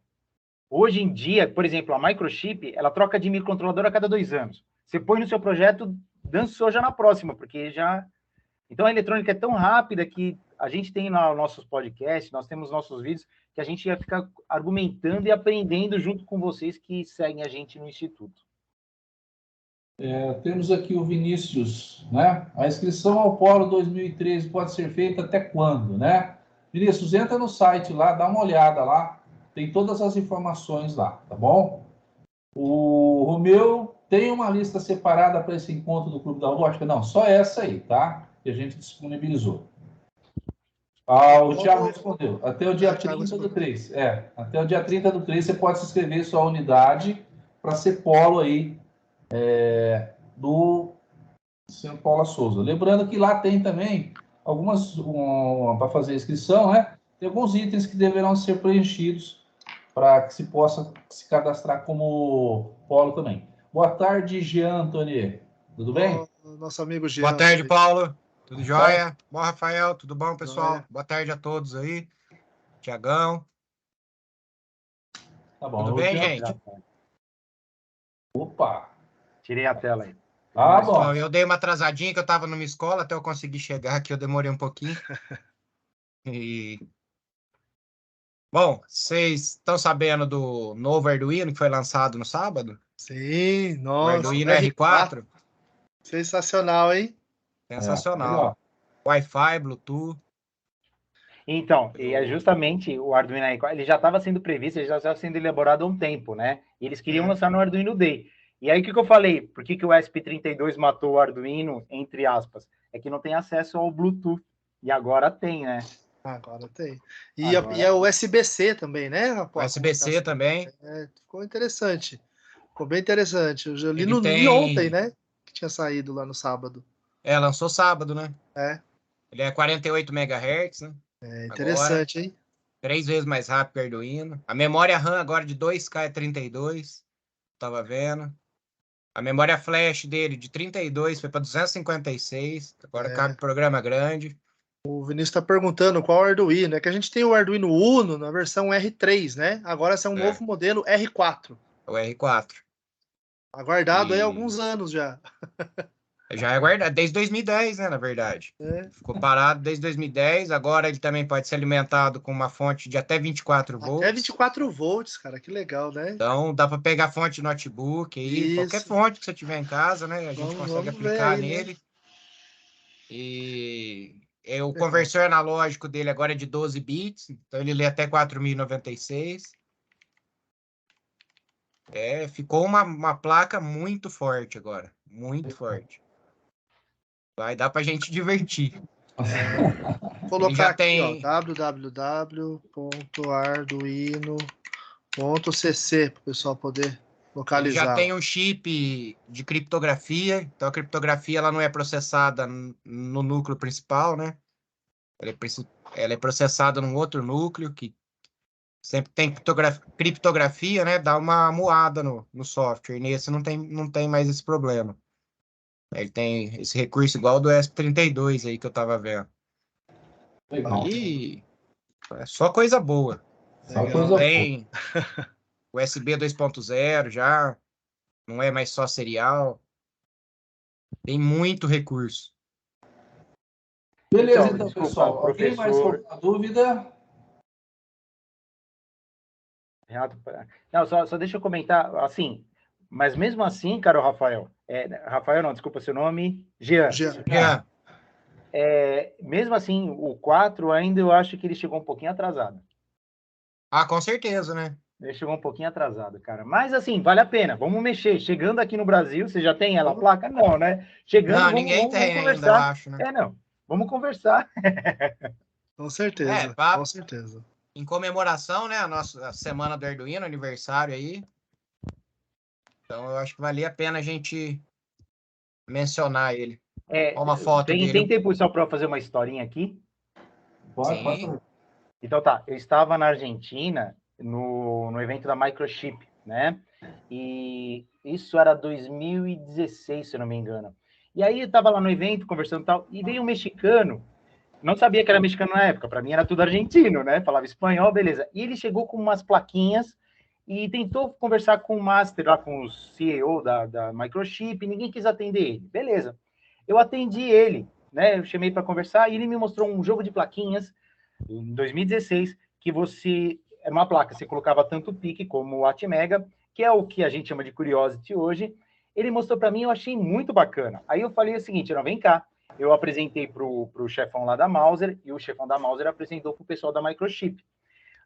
Hoje em dia, por exemplo, a Microchip, ela troca de microcontrolador a cada 2 anos. Você põe no seu projeto, dançou já na próxima, porque já... Então, a eletrônica é tão rápida que a gente tem nos nossos podcasts, nós temos nossos vídeos, que a gente ia ficar argumentando e aprendendo junto com vocês que seguem a gente no Instituto. Temos aqui o Vinícius, né? A inscrição ao Polo 2013 pode ser feita até quando, né? Vinícius, entra no site lá, dá uma olhada lá, tem todas as informações lá, tá bom? O Romeu tem uma lista separada para esse encontro do Clube da Robótica? Não, só essa aí, tá? Que a gente disponibilizou. O Thiago respondeu. Até o dia 30 do 3. Até o dia 30 do 3 você pode se inscrever sua unidade para ser polo aí do Centro Paula Souza. Lembrando que lá tem também algumas, para fazer a inscrição, né? Tem alguns itens que deverão ser preenchidos para que se possa se cadastrar como polo também. Boa tarde, Jean Antonier. Tudo bem? Nosso amigo Jean. Boa tarde, Paulo. Tudo jóia? Bom, Rafael, tudo bom, pessoal? Jóia. Boa tarde a todos aí. Tiagão. Tá bom. Tudo bem, gente? Opa! Tirei a tela aí. Bom. Eu dei uma atrasadinha que eu estava numa escola até eu conseguir chegar aqui, eu demorei um pouquinho. Bom, vocês estão sabendo do novo Arduino que foi lançado no sábado? Sim, nossa. O Arduino R4. Sensacional, hein? Sensacional. Wi-Fi, Bluetooth. Então, e é justamente o Arduino R4, ele já estava sendo previsto, ele já estava sendo elaborado há um tempo, né? E eles queriam lançar no Arduino Day. E aí, o que eu falei? Por que o ESP32 matou o Arduino, entre aspas? É que não tem acesso ao Bluetooth. E agora tem, né? Agora tem. E é o USB-C também, né, rapaz? USB-C também. Ficou interessante. Ficou bem interessante. Eu já li ontem, né? Que tinha saído lá no sábado. Lançou sábado, né? Ele é 48 MHz, né? Interessante, agora, hein? 3 vezes mais rápido que o Arduino. A memória RAM agora de 2K é 32. Tava vendo. A memória flash dele de 32 foi para 256. Agora cabe programa grande. O Vinícius está perguntando qual Arduino. É que a gente tem o Arduino Uno na versão R3, né? Agora esse é um novo modelo R4. O R4. Aguardado aí há alguns anos já. Já é guardado desde 2010, né, na verdade. Ficou parado desde 2010, agora ele também pode ser alimentado com uma fonte de até 24 volts. Até 24 volts, cara, que legal, né? Então, dá para pegar fonte de notebook aí, qualquer fonte que você tiver em casa, né? A gente consegue aplicar aí, nele. Né? E o conversor analógico dele agora é de 12 bits, então ele lê até 4096. Ficou uma placa muito forte agora, muito forte. Vai dar pra gente divertir. Vou colocar aqui, ó, www.arduino.cc para o pessoal poder localizar. Ele já tem um chip de criptografia, então a criptografia ela não é processada no núcleo principal, né? Ela é processada num outro núcleo que sempre tem criptografia, né? Dá uma moada no software. Nesse não tem mais esse problema. Ele tem esse recurso igual do ESP32 aí que eu tava vendo. Legal. E é só coisa boa. Tem USB 2.0 já, não é mais só serial. Tem muito recurso. Beleza, então pessoal. Alguém mais alguma dúvida? Não, só deixa eu comentar, assim, mas mesmo assim, cara, o Rafael, Rafael não, desculpa seu nome, Jean. Mesmo assim, o 4 ainda eu acho que ele chegou um pouquinho atrasado. Ah, com certeza, né? Ele chegou um pouquinho atrasado, cara. Mas assim, vale a pena, vamos mexer. Chegando aqui no Brasil, você já tem ela, a placa? Não, né? Chegando, não, ninguém tem vamos conversar. Ainda, eu acho, né? Não, vamos conversar. Com certeza, com certeza. Em comemoração, né, a semana do Arduino, aniversário aí. Então, eu acho que valia a pena a gente mencionar ele. Olha uma foto dele. Tem tempo só para fazer uma historinha aqui? Pode. Então tá, eu estava na Argentina no evento da Microchip, né? E isso era 2016, se eu não me engano. E aí eu estava lá no evento, conversando e tal, e veio um mexicano. Não sabia que era mexicano na época, para mim era tudo argentino, né? Falava espanhol, beleza. E ele chegou com umas plaquinhas e tentou conversar com o master, lá com o CEO da Microchip, e ninguém quis atender ele. Beleza. Eu atendi ele, né? Eu chamei para conversar e ele me mostrou um jogo de plaquinhas em 2016, que era uma placa, você colocava tanto o PIC como o Atmega, que é o que a gente chama de Curiosity hoje. Ele mostrou para mim, eu achei muito bacana. Aí eu falei o seguinte, não, vem cá. Eu apresentei para o chefão lá da Mouser, e o chefão da Mouser apresentou para o pessoal da Microchip.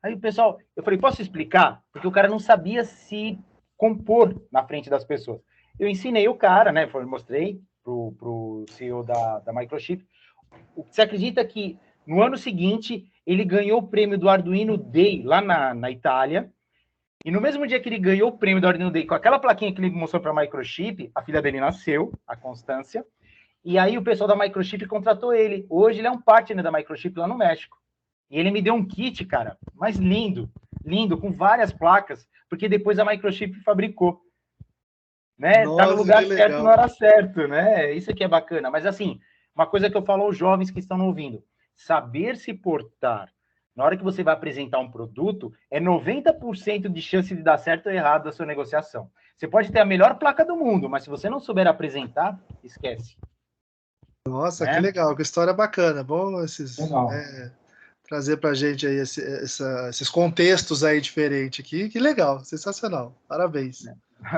Aí o pessoal, eu falei, posso explicar? Porque o cara não sabia se compor na frente das pessoas. Eu ensinei o cara, né? Mostrei pro CEO da Microchip. Você acredita que no ano seguinte ele ganhou o prêmio do Arduino Day lá na Itália? E no mesmo dia que ele ganhou o prêmio do Arduino Day com aquela plaquinha que ele mostrou para a Microchip, a filha dele nasceu, a Constância. E aí o pessoal da Microchip contratou ele. Hoje ele é um partner da Microchip lá no México. E ele me deu um kit, cara, mas lindo, com várias placas, porque depois a Microchip fabricou. Né? Nossa, tá no lugar certo na hora certa, né? Isso aqui é bacana. Mas assim, uma coisa que eu falo aos jovens que estão ouvindo, saber se portar. Na hora que você vai apresentar um produto, é 90% de chance de dar certo ou errado a sua negociação. Você pode ter a melhor placa do mundo, mas se você não souber apresentar, esquece. Nossa, que legal, que história bacana. Bom trazer pra gente aí esses contextos aí diferentes aqui. Que legal, sensacional. Parabéns.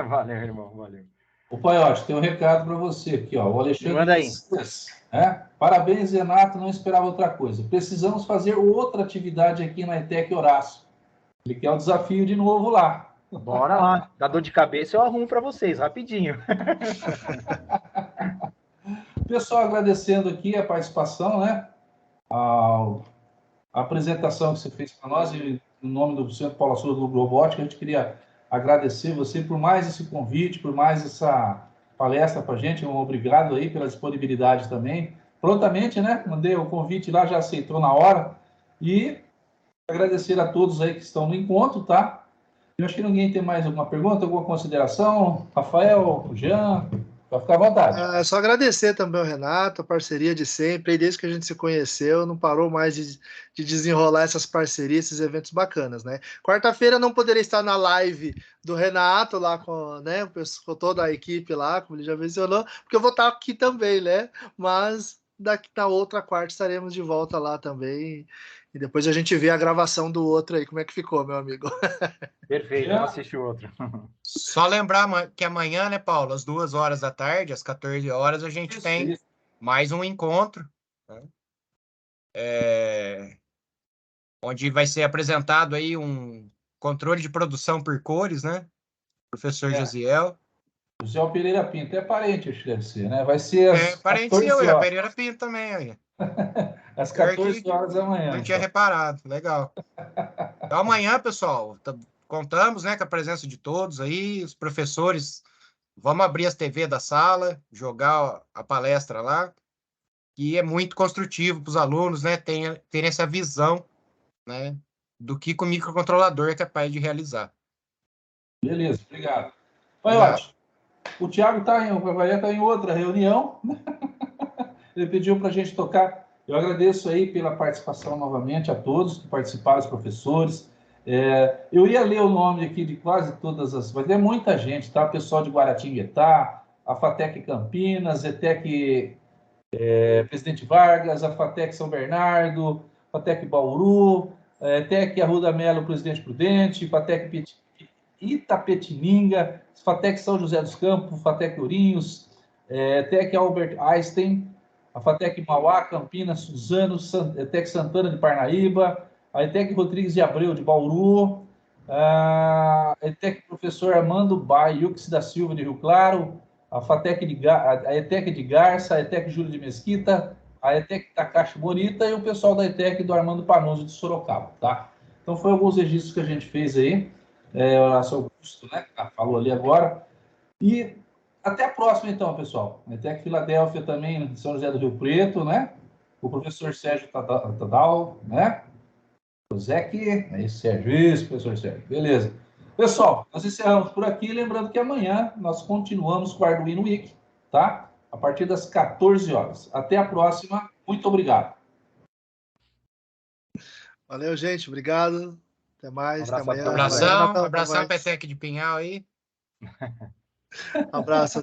Valeu, irmão, valeu. O Paiote, tem um recado para você aqui, ó. O Alexandre. Manda aí. Parabéns, Renato, não esperava outra coisa. Precisamos fazer outra atividade aqui na ETEC Horácio. Ele quer um desafio de novo lá. Bora lá. Dá dor de cabeça, eu arrumo para vocês, rapidinho. Pessoal, agradecendo aqui a participação, né? A apresentação que você fez para nós, e em nome do Centro Paula Souza do Robótica, a gente queria agradecer você por mais esse convite, por mais essa palestra para a gente. Obrigado aí pela disponibilidade também. Prontamente, né? Mandei o convite lá, já aceitou na hora. E agradecer a todos aí que estão no encontro, tá? Eu acho que ninguém tem mais alguma pergunta, alguma consideração. Rafael, Jean, Pode ficar à vontade. É só agradecer também ao Renato, a parceria de sempre, e desde que a gente se conheceu, não parou mais de desenrolar essas parcerias, esses eventos bacanas, né? Quarta-feira não poderei estar na live do Renato, lá com, né, com toda a equipe lá, como ele já mencionou, porque eu vou estar aqui também, né? Mas daqui na outra quarta estaremos de volta lá também, e depois a gente vê a gravação do outro aí, como é que ficou, meu amigo. Perfeito, vamos assistir o outro. Só lembrar que amanhã, né, Paulo, às 2 horas da tarde, às 14 horas, a gente tem mais um encontro, né? Onde vai ser apresentado aí um controle de produção por cores, né? Professor Josiel. José Pereira Pinto, é parente, acho que deve ser, né? Vai ser às Parente 14 seu, horas. a Pereira Pinto também aí. Às 14 horas da manhã. Não tinha reparado, legal. Então amanhã, pessoal, contamos, né, com a presença de todos aí, os professores. Vamos abrir as TV da sala, jogar a palestra lá, que é muito construtivo para os alunos, né, terem essa visão, né, do que o microcontrolador é capaz de realizar. Beleza, obrigado. Oi, ótimo. O Thiago vai estar em outra reunião. Ele pediu para a gente tocar. Eu agradeço aí pela participação novamente a todos que participaram, os professores. Eu ia ler o nome aqui de quase todas as... Vai ter muita gente, tá? Pessoal de Guaratinguetá, a FATEC Campinas, ETEC Presidente Vargas, a FATEC São Bernardo, FATEC Bauru, ETEC Arruda Melo, Presidente Prudente, FATEC Itapetininga, FATEC São José dos Campos, FATEC Ourinhos, ETEC Albert Einstein, a FATEC Mauá, Campinas, Suzano, ETEC Santana de Parnaíba, a ETEC Rodrigues de Abreu de Bauru, a ETEC Professor Armando Baiux da Silva de Rio Claro, a ETEC de Garça, a ETEC Júlio de Mesquita, a ETEC Takashi Morita e o pessoal da ETEC do Armando Panoso de Sorocaba, tá? Então, foi alguns registros que a gente fez aí. O Horácio Augusto, né? Falou ali agora. E até a próxima, então, pessoal. ETEC Filadélfia também, em São José do Rio Preto, né? O professor Sérgio Tadal, né? O Zec, Sérgio, isso, professor Sérgio. Beleza. Pessoal, nós encerramos por aqui. Lembrando que amanhã nós continuamos com o Arduino Week, tá? A partir das 14 horas. Até a próxima. Muito obrigado. Valeu, gente. Obrigado. Até mais. Até amanhã. Abração para a ETEC de Pinhal aí. Abraço.